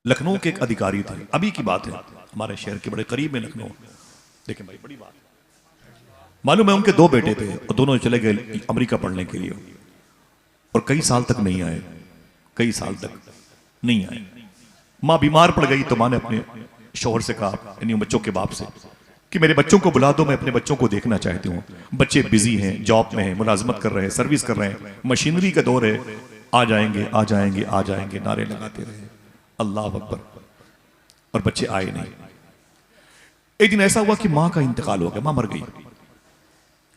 लखनऊ के एक अधिकारी थे, अभी की बात है, हमारे शहर के बड़े करीब में लखनऊ। देखें भाई, बड़ी बात मालूम है, उनके दो बेटे थे और दोनों चले गए अमेरिका पढ़ने के लिए और कई साल तक नहीं आए, कई साल तक नहीं आए। माँ बीमार पड़ गई तो माँ ने अपने शौहर से कहा, यानी बच्चों के बाप से, कि मेरे बच्चों को बुला दो, मैं अपने बच्चों को देखना चाहती हूँ। बच्चे बिजी हैं, जॉब में हैं, मुलाजमत कर रहे हैं, सर्विस कर रहे हैं, मशीनरी का दौर है, आ जाएंगे आ जाएंगे आ जाएंगे नारे लगाते रहे, अल्लाह अकबर, और बच्चे आए नहीं। एक दिन ऐसा हुआ कि माँ का इंतकाल हो गया, माँ मर गई।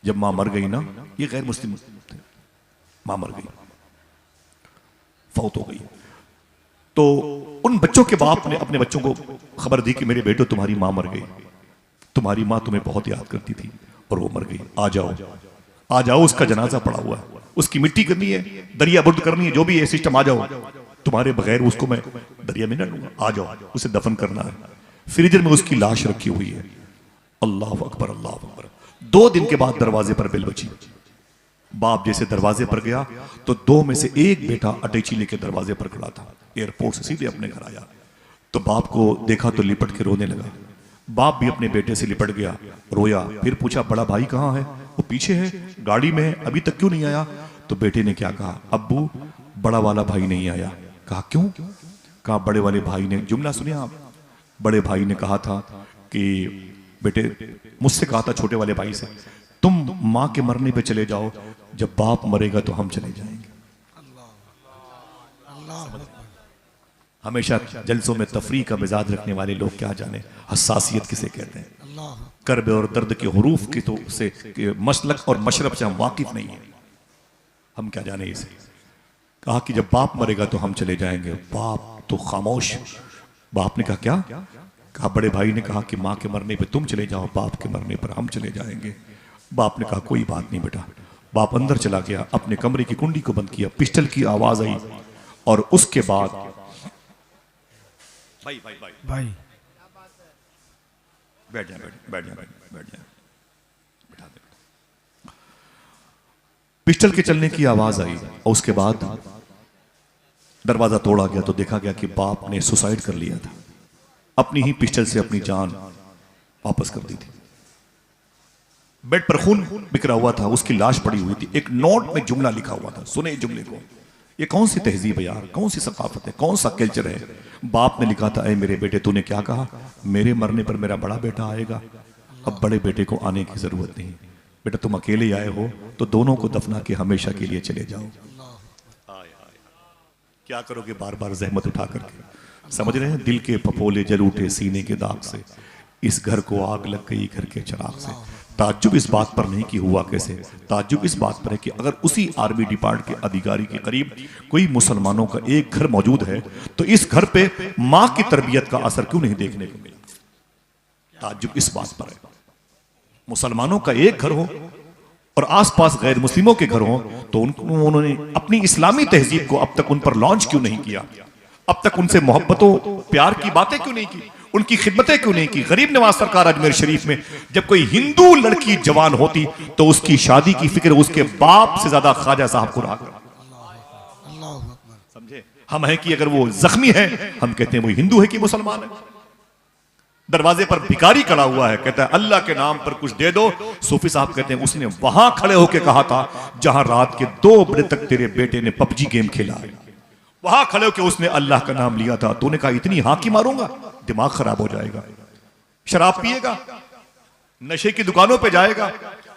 जब माँ मर गई ना, ये गैर मुस्लिम थे, माँ मर गई, फौत हो गई, तो उन बच्चों के बाप ने अपने बच्चों को खबर दी कि मेरे बेटो तुम्हारी माँ मर गई, तुम्हारी माँ तुम्हें बहुत याद करती थी और वो मर गई, आ जाओ आ जाओ, उसका जनाजा पड़ा हुआ है, उसकी मिट्टी करनी है, दरिया बुर्द करनी है, जो भी है सिस्टम, आ जाओ, तुम्हारे बगैर उसको मैं दरिया में न लूंगा, आ जाओ, उसे दफन करना है। फ्रीजर में उसकी लाश रखी हुई है। अल्लाह अकबर अल्लाह अकबर। 2 दिन के बाद दरवाजे पर बेल बची। बाप जैसे दरवाजे पर गया तो 2 में से एक बेटा अटैची लेके दरवाजे पर खड़ा था, एयरपोर्ट से सीधे अपने घर आया। तो बाप को देखा तो लिपट के रोने लगा। बाप भी अपने बेटे से लिपट गया, रोया, फिर पूछा बड़ा भाई कहाँ है? वो पीछे है, गाड़ी में है, अभी तक क्यों नहीं आया? तो बेटे ने क्या कहा, अब्बू बड़ा वाला भाई नहीं आया। कहा क्यों? कहा बड़े वाले भाई ने, जुमला सुनिए आप, बड़े भाई ने कहा था कि बेटे, मुझसे कहा था छोटे वाले भाई से, तुम माँ के मरने पे चले जाओ, जब बाप मरेगा तो हम चले जाएंगे। हमेशा जलसों में तफरी का मिजाज रखने वाले लोग क्या जाने हसासियत किसे कहते हैं। कर्ब और दर्द के हरूफ की तो से मसलक और मशरब से हम वाकिफ नहीं है, हम क्या जाने इसे। कहा कि जब बाप मरेगा तो हम चले जाएंगे। बाप तो खामोश। बाप ने कहा क्या? कहा बड़े भाई ने कहा कि माँ के मरने पे तुम चले जाओ, बाप के मरने पर हम चले जाएंगे। बाप ने कहा कोई बात नहीं बेटा। बाप अंदर चला गया, अपने कमरे की कुंडी को बंद किया, पिस्टल की आवाज आई और उसके बाद भाई भाई भाई भाई बैठ जाए, बैठ जाए, बैठ जाए, बैठा दे। पिस्टल के चलने की आवाज आई और उसके बाद दरवाजा तोड़ा गया तो देखा गया कि बाप ने सुसाइड कर लिया था, अपनी ही पिस्टल से अपनी जान वापस कर दी थी। बेड पर खून बिखरा हुआ था, उसकी लाश पड़ी हुई थी, एक नोट में जुमला लिखा हुआ था, सुने इस जुमले को। ये कौन सी तहजीब है यार, कौन सी सकाफत है, कौन सा कल्चर है। बाप ने लिखा था, ऐ मेरे बेटे तूने क्या कहा, मेरे मरने पर मेरा बड़ा बेटा आएगा, अब बड़े बेटे को आने की जरूरत नहीं, बेटा तुम अकेले आए हो तो दोनों को दफना के हमेशा के लिए चले जाओ। क्या करोगे बार बार जहमत उठा करके, समझ रहे हैं, दिल के पपोले जल उठे सीने के दाग से, इस घर को आग लग गई घर के चिराग से। ताज्जुब इस बात पर नहीं कि हुआ कैसे, ताज्जुब इस बात पर है कि अगर उसी आर्मी डिपार्टमेंट के अधिकारी के करीब कोई मुसलमानों का एक घर मौजूद है तो इस घर पे मां की तरबियत का असर क्यों नहीं देखने को मिला। ताज्जुब इस बात पर है, मुसलमानों का एक घर हो और आसपास गैर मुस्लिमों के घर हो तो उन्होंने अपनी इस्लामी तहजीब को अब तक उन पर लॉन्च क्यों नहीं किया, अब तक उनसे मोहब्बतों प्यार की बातें क्यों नहीं की, उनकी खिदमतें क्यों नहीं की। गरीब नवाज सरकार अजमेर शरीफ में जब कोई हिंदू लड़की जवान होती तो उसकी शादी की फिक्र उसके बाप से ज्यादा ख्वाजा साहब को रहा। समझे, हम हैं कि अगर वो जख्मी है हम कहते हैं वो हिंदू है कि मुसलमान है। दरवाजे पर भिखारी खड़ा हुआ है, कहता है अल्लाह के नाम पर कुछ दे दो। सूफी साहब कहते हैं उसने वहां खड़े होकर कहा था जहां रात के 2 बजे तक तेरे बेटे ने पबजी गेम खेला है, वहां खड़े होकर उसने अल्लाह का नाम लिया था। तूने कहा इतनी हाकी मारूंगा, दिमाग खराब हो जाएगा, शराब पिएगा, नशे की दुकानों पे जाएगा।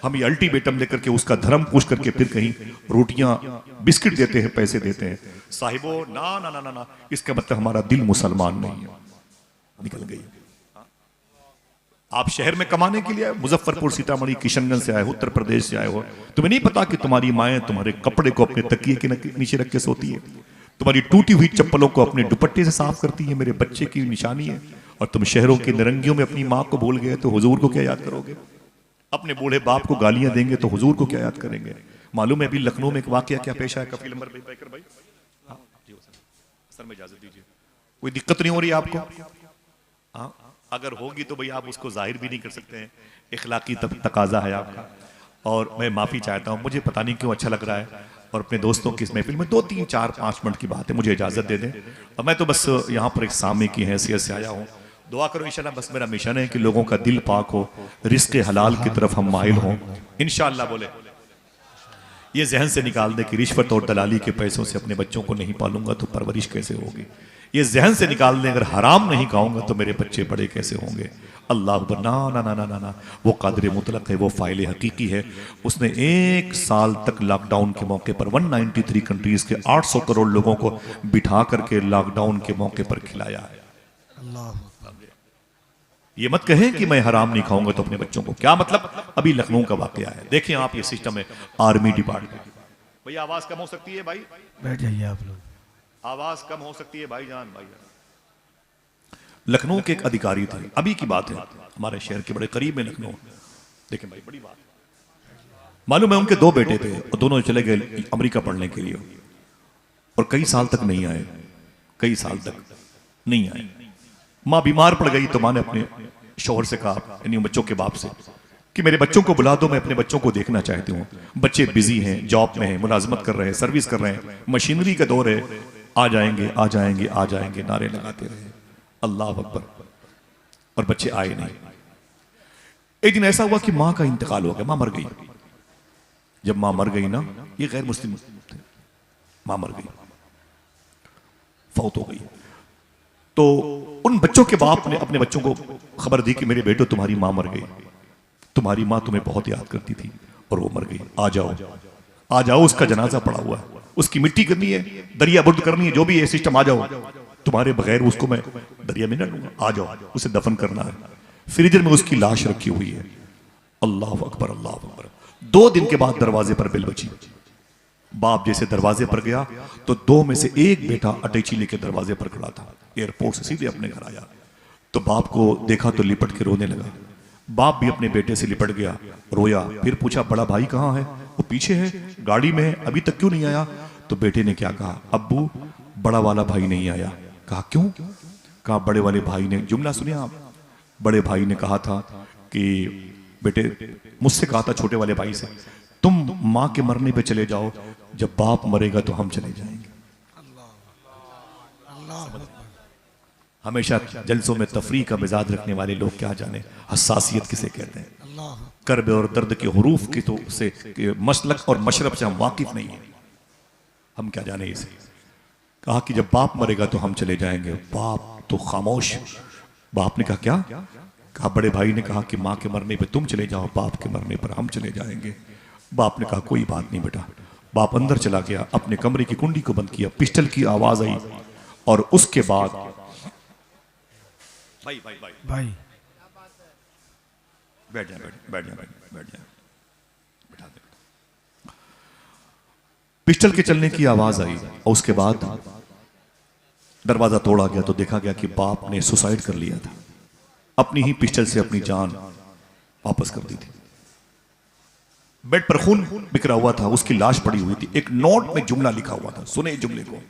हम ये अल्टीमेटम लेकर के उसका धर्म पूछ करके फिर कहीं रोटियां बिस्किट देते हैं, पैसे देते हैं। साहिबो ना ना ना ना ना, इसका मतलब हमारा दिल मुसलमान नहीं है। निकल गई। आप शहर में कमाने के लिए आए, मुजफ्फरपुर, सीतामढ़ी, किशनगंज से आए हो, उत्तर प्रदेश से आए हो, तुम्हें नहीं पता कि तुम्हारी माएं तुम्हारे कपड़े को अपने तकिए के नीचे रख के सोती है, तुम्हारी टूटी हुई चप्पलों को अपने दुपट्टे से साफ करती है, मेरे बच्चे की निशानी है। और तुम शहरों के निरंगियों में अपनी माँ को भूल गए तो हुजूर को क्या याद करोगे। अपने बूढ़े बाप को गालियां देंगे तो हुजूर को क्या याद करेंगे। मालूम है अभी लखनऊ में एक वाकया क्या पेश आया, कफील अमर भाई, सर में इजाजत दीजिए, कोई दिक्कत नहीं हो रही आपको? हाँ, अगर होगी तो भाई आप उसको जाहिर भी नहीं कर सकते हैं, इखलाकी तकाजा है आपका। और मैं माफी चाहता हूँ, मुझे पता नहीं क्यों अच्छा लग रहा है, और अपने दोस्तों की इस महफिल में 2 3 4 5 मिनट की बात है, मुझे इजाजत दे दें। और मैं तो बस यहाँ पर एक सामी की हैसियत से आया हूँ। दुआ करो इंशाल्लाह, बस मेरा मिशन है कि लोगों का दिल पाक हो, रिस्क हलाल की तरफ हम माहिल हों इंशाल्लाह। बोले ये जहन से निकाल दे कि रिश्वत और दलाली के पैसों से अपने बच्चों को नहीं पालूंगा तो परवरिश कैसे होगी। ये जहन से निकाल दे अगर हराम नहीं खाऊंगा तो मेरे बच्चे बड़े कैसे होंगे। अल्लाह अकबर। ना ना ना ना ना ना, वो कादिर मुतलक है, वो फाइल हकीकी है। उसने 1 साल तक लॉकडाउन के मौके पर 193 कंट्रीज के 800 करोड़ लोगों को बिठा करके लॉकडाउन के मौके पर खिलाया है। ये मत कहें कि मैं हराम नहीं खाऊंगा तो अपने बच्चों को, क्या मतलब। अभी लखनऊ का वाकया है, देखिए आप, ये सिस्टम है आर्मी डिपार्टमेंट। भैया आवाज कम हो सकती है भाई, बैठ जाइए आप लोग, आवाज कम हो सकती है भाईजान। भाई लखनऊ के एक अधिकारी थे, अभी की बात है, हमारे शहर के बड़े करीब में लखनऊ। देखें भाई बड़ी बात, मालूम है उनके 2 बेटे थे और दोनों चले गए अमेरिका पढ़ने के लिए और कई साल तक नहीं आए, कई साल तक नहीं आए। माँ बीमार पड़ गई तो माँ ने अपने शौहर से कहा, यानी बच्चों के बाप से, कि मेरे बच्चों को बुला दो, मैं अपने बच्चों को देखना चाहती हूँ। बच्चे बिजी हैं, जॉब में हैं, मुलाजमत कर रहे हैं, सर्विस कर रहे हैं, मशीनरी का दौर है, आ जाएंगे आ जाएंगे आ जाएंगे नारे लगाते रहे, अल्लाह अकबर, और बच्चे आए नहीं। एक दिन ऐसा हुआ कि माँ का इंतकाल हो गया, माँ मर गई। जब माँ मर गई ना, ये गैर मुस्लिम थे, माँ मर गई, फौत हो गई। तो उन बच्चों के बाप ने अपने बच्चों को खबर दी कि मेरे बेटो तुम्हारी माँ मर गई, तुम्हारी माँ तुम्हें बहुत याद करती थी और वो मर गई, आ जाओ आ जाओ, उसका जनाजा पड़ा हुआ है, उसकी मिट्टी करनी है, दरिया बुर्द करनी है, जो भी है सिस्टम, आ जाओ, तुम्हारे बगैर उसको मैं दरिया में न लूंगा, आ जाओ, उसे दफन करना है। फ्रीजर में उसकी लाश रखी हुई है। अल्लाह अकबर अल्लाह अकबर। 2 दिन के बाद दरवाजे पर बेल बची। बाप जैसे दरवाजे पर गया तो 2 में से एक बेटा अटैची लेके दरवाजे पर खड़ा था, एयरपोर्ट से सीधे अपने घर आया। तो बाप को देखा तो लिपट के रोने लगा। बाप भी अपने बेटे से लिपट गया, रोया, फिर पूछा बड़ा भाई कहाँ है? वो पीछे है, गाड़ी में है, अभी तक क्यों नहीं आया? तो बेटे ने क्या कहा, अब्बू बड़ा वाला भाई नहीं आया। कहा क्यों? कहा बड़े वाले भाई ने, जुमला सुनिए आप, बड़े भाई ने कहा था कि बेटे, मुझसे कहा था छोटे वाले भाई से, तुम माँ के मरने पे चले जाओ, जब बाप मरेगा तो हम चले जाएंगे। हमेशा जलसों में तफरी का मिजाज रखने वाले लोग क्या जाने हसासियत किसे कहते हैं। कर्ब और दर्द के हुरूफ की तो से मसलक और मशरब से हम वाकिफ नहीं है, हम क्या जाने इसे। कहा कि जब बाप मरेगा तो हम चले जाएंगे। बाप तो खामोश। बाप ने कहा क्या? कहा बड़े भाई ने कहा कि माँ के मरने पे तुम चले जाओ, बाप के मरने पर हम चले जाएंगे। बाप ने कहा कोई बात नहीं बेटा। बाप अंदर चला गया, अपने कमरे की कुंडी को बंद किया, पिस्टल की आवाज आई और उसके बाद भाई भाई भाई भाई बैठ जाए बैठ जाए बैठ जाए बैठा दे। पिस्टल के चलने की आवाज आई और उसके बाद दरवाजा तोड़ा गया तो देखा गया कि बाप ने सुसाइड कर लिया था, अपनी ही पिस्टल से अपनी जान वापस कर दी थी। बेड पर खून बिखरा हुआ था, उसकी लाश पड़ी हुई थी, एक नोट में जुमला लिखा हुआ था, सुने जुमले को।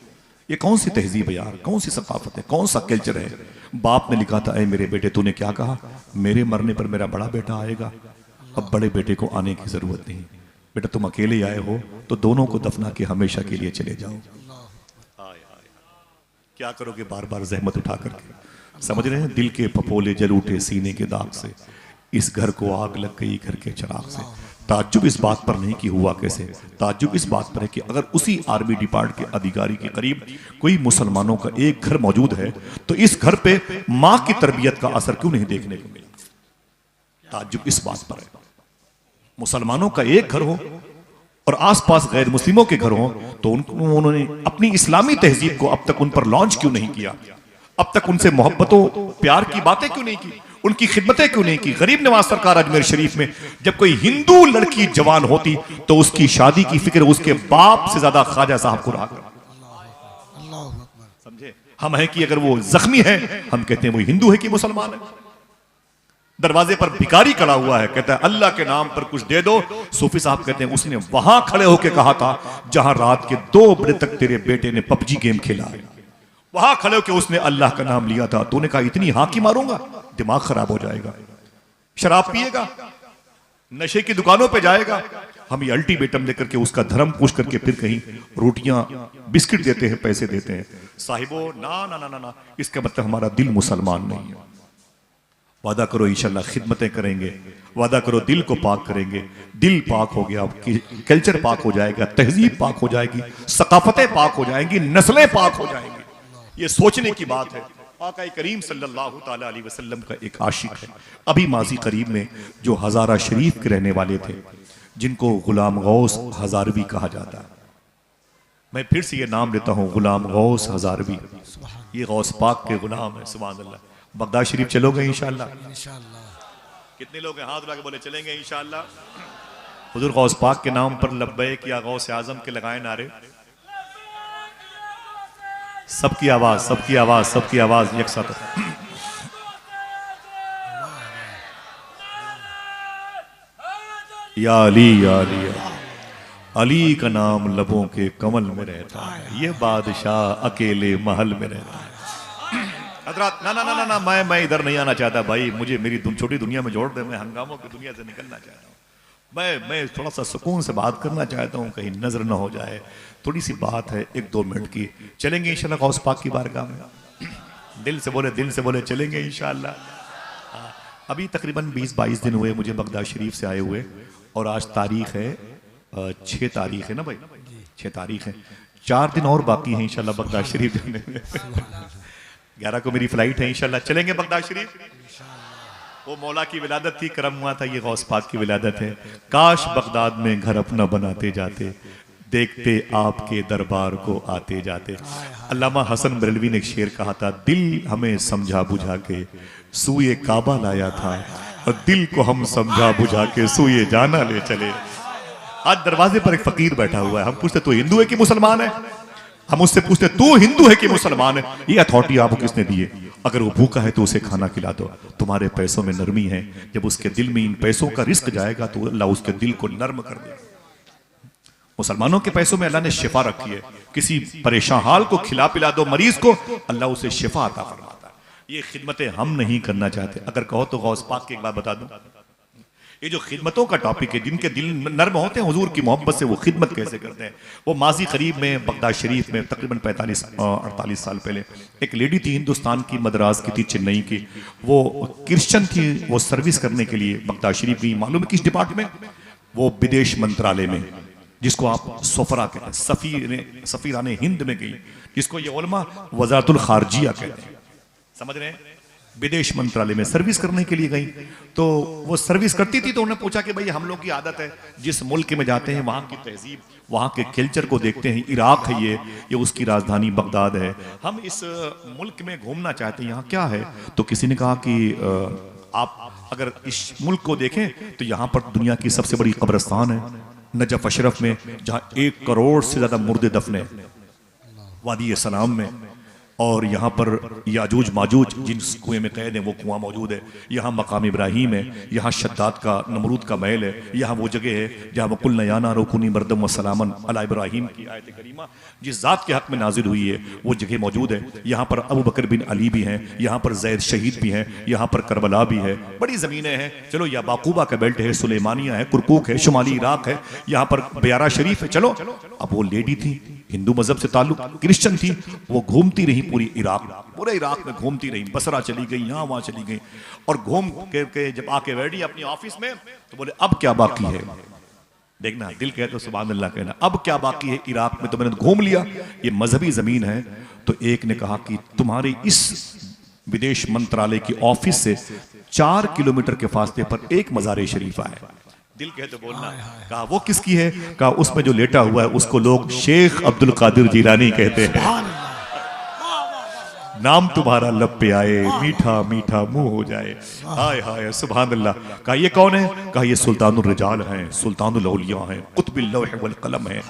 ये कौन सी तहजीब है यार, कौन सी सकाफत है, कौन सा कल्चर है। बाप ने लिखा था, ऐ मेरे बेटे तूने क्या कहा, मेरे मरने पर मेरा बड़ा बेटा आएगा, अब बड़े बेटे को आने की जरूरत नहीं, बेटा तुम अकेले आए हो तो दोनों को दफना के हमेशा के लिए चले जाओ। क्या करोगे बार बार जहमत उठा करके, समझ रहे हैं, दिल के पपोले जल उठे सीने के दाग से, इस घर को आग लग गई घर के चिराग से। ताज्जुब इस बात पर नहीं कि हुआ कैसे, ताज्जुब इस बात पर है कि अगर उसी आर्मी डिपार्ट के अधिकारी के करीब कोई मुसलमानों का एक घर मौजूद है तो इस घर पे मां की तरबियत का असर क्यों नहीं देखने को मिला। ताज्जुब इस बात पर है, मुसलमानों का एक घर हो और आसपास गैर मुस्लिमों के घर हो तो उन्होंने अपनी इस्लामी तहजीब को अब तक उन पर लॉन्च क्यों नहीं किया, अब तक उनसे मोहब्बतों प्यार की बातें क्यों नहीं की, उनकी खिदमतें क्यों नहीं की। गरीब नवाज सरकार अजमेर शरीफ में जब कोई हिंदू लड़की जवान होती तो उसकी शादी की फिक्र उसके बाप से ज्यादा ख्वाजा साहब को रहा। समझे, हम है कि अगर वो जख्मी है हम कहते हैं वो हिंदू है कि मुसलमान है। दरवाजे पर भिखारी खड़ा हुआ है, कहता है अल्लाह के नाम पर कुछ दे दो। सूफी साहब कहते हैं उसने वहां खड़े होकर कहा था जहां रात के 2 बजे तक तेरे बेटे ने पबजी गेम खेला है, वहां खड़े होकर उसने अल्लाह का नाम लिया था। तूने कहा इतनी हाकी मारूंगा, दिमाग खराब हो जाएगा। शराब पिएगा, नशे की दुकानों पे जाएगा, हम ये अल्टीमेटम लेकर के उसका धर्म पूछ करके फिर कहीं रोटियां बिस्किट देते हैं, पैसे देते हैं। साहिबो ना ना ना ना ना, इसका मतलब हमारा दिल मुसलमान नहीं है। वादा करो इंशाल्लाह खिदमतें करेंगे, वादा करो दिल को पाक करेंगे। दिल पाक हो गया, आपकी कल्चर पाक हो जाएगा, तहजीब पाक हो जाएगी, सकाफतें पाक हो जाएंगी, नस्लें पाक हो जाएंगी। ये सोचने की बात है। आका करीम सल्लल्लाहु ताला अलैहि वसल्लम का एक आशिक है, अभी माजी करीब में, जो हजारा शरीफ के रहने वाले थे, जिनको गुलाम गौस हजारवी कहा जाता है। मैं फिर से ये नाम लेता हूँ, गुलाम गौस हजारवी। ये गौस पाक के गुलाम है। सुभान अल्लाह। बगदाद शरीफ चलोगे इंशाअल्लाह? कितने लोग हैं हाथ उठा के बोले चलेंगे इंशाअल्लाह? हुजूर गौस पाक के नाम पर लब्बैक या गौस आजम के लगाए नारे। सबकी आवाज, सबकी आवाज, सबकी आवाज एक साथ। या अली, या अली, अली का नाम लबों के कमल में रहता है, ये बादशाह अकेले महल में रहता है। हजरात ना ना ना ना ना, मैं इधर नहीं आना चाहता भाई, मुझे मेरी छोटी दुनिया में जोड़ दे। मैं हंगामों की दुनिया से निकलना चाहता हूँ। मैं थोड़ा सा सुकून से बात करना चाहता हूँ, कहीं नजर ना हो जाए। थोड़ी सी बात है 1-2 मिनट की। चलेंगे इंशाल्लाह गौस पाक की बारगाह में? दिल से बोले, दिल से बोले चलेंगे इंशाल्लाह। अभी तकरीबन 20-22 दिन हुए मुझे बगदाद शरीफ से आए हुए, और आज तारीख है 6 तारीख है ना भाई, 6 तारीख है। 4 दिन और बाकी है इंशाल्लाह बगदाद शरीफ जाने में। 11 को मेरी फ्लाइट है इंशाल्लाह, चलेंगे बगदाद शरीफ। वो मौला की विलादत थी, करम हुआ था, ये गौस पाक की विलादत है। काश बगदाद में घर अपना बनाते जाते, देखते आपके दरबार को आते जाते। अल्लामा हसन बरेलवी ने एक शेर कहा था, दिल हमें समझा बुझा के सूए काबा लाया था, और दिल को हम समझा बुझा के सूए जाना ले चले। आज दरवाजे पर एक फकीर बैठा हुआ है, हम पूछते तू हिंदू है कि मुसलमान है? हम उससे पूछते तू हिंदू है कि मुसलमान है? ये अथॉरिटी आपको किसने दी है? अगर वो भूखा है तो उसे खाना खिला दो। तुम्हारे पैसों में नरमी है, जब उसके दिल में इन पैसों का रिस्क जाएगा तो अल्लाह उसके दिल को नर्म कर देगा। मुसलमानों के पैसों में अल्लाह ने शिफा रखी है। किसी परेशान हाल को खिला पिला दो मरीज को, अल्लाह उसे शिफा अता फरमाता है। ये खिदमतें हम नहीं करना चाहते। अगर कहो तो गौस पाक की एक बात बता दूं, ये जो खिदमतों का टॉपिक है, जिनके दिल नर्म होते हैं हुजूर की मोहब्बत से, वो खिदमत कैसे करते हैं। वो माजी करीब में बगदाद शरीफ में तकरीबन 45-48 साल पहले एक लेडी थी, हिंदुस्तान की, मद्रास की थी, चेन्नई की। वो क्रिश्चियन थी, वो सर्विस करने के लिए बगदाद शरीफ गई। मालूम है किस डिपार्टमेंट? वो विदेश मंत्रालय में, जिसको आप सफरा कहते हैं, सफीराने हिंद में गई, जिसको ये उलमा वज़ारतुल खारजिया कहते हैं। समझ रहे हैं? विदेश मंत्रालय में सर्विस करने के लिए गई। तो वो सर्विस करती थी, तो उन्होंने पूछा कि भाई हम लोग की आदत है, जिस मुल्क में जाते हैं वहाँ की तहजीब, वहाँ के कल्चर को देखते हैं। इराक है ये उसकी राजधानी बगदाद है, हम इस मुल्क में घूमना चाहते हैं, यहाँ क्या है? तो किसी ने कहा कि आप अगर इस मुल्क को देखें तो यहाँ पर दुनिया की सबसे बड़ी कब्रिस्तान है नजफ अशरफ में, जहाँ 1 करोड़ से ज्यादा मुर्दे दफने, वादी सलाम में। और यहाँ पर याजूज माजूज जिन कुएं में कैद है वो कुआं मौजूद है। यहाँ मकाम इब्राहिम है, यहाँ शद्दाद का नमरूद का महल है, यहाँ वो जगह है जहाँ वकुल नयाना रोकुनी मरदम व सलामन अला इब्राहिम की आयत करीमा जिस जात के हक में नाजिल हुई है वो जगह मौजूद है। यहाँ पर अबू बकर बिन अली भी हैं, यहाँ पर जैद शहीद भी हैं, यहाँ पर करबला भी है। बड़ी ज़मीनें हैं। चलो या बाकूबा का बेल्ट है, सुलेमानिया है, कुरकुक है, शुमाली इराक है, यहाँ पर बयारा शरीफ है। चलो अब वो लेडी थी, हिंदू मजहब से ताल्लुक, क्रिश्चियन थी, वो घूमती रही पूरे इराक में घूमती रही, बसरा चली गई, यहाँ वहां चली गई, और घूम के जब आके बैठी अपनी ऑफिस में तो बोले अब क्या बाकी है? देखना, दिल कहे तो सुभान अल्लाह कहना, अब क्या बाकी है इराक में? तो मैंने घूम लिया, ये मजहबी जमीन है। तो एक ने कहा कि तुम्हारे इस विदेश मंत्रालय की ऑफिस से 4 किलोमीटर के फासले पर एक मज़ार शरीफ है। दिल कहे तो बोलना। कहा वो किसकी है? कहा उसमें जो लेटा हुआ है उसको लोग शेख अब्दुल कादिर जीलानी कहते हैं। नाम तुम्हारा लब पे आए, मीठा मीठा मुंह हो जाए। हाय हाय सुभान अल्लाह। कहा ये कौन है? कहा ये सुल्तानुर रिजाल हैं, सुल्तानुल औलिया हैं, कुतुबुल लौह वल कलम है।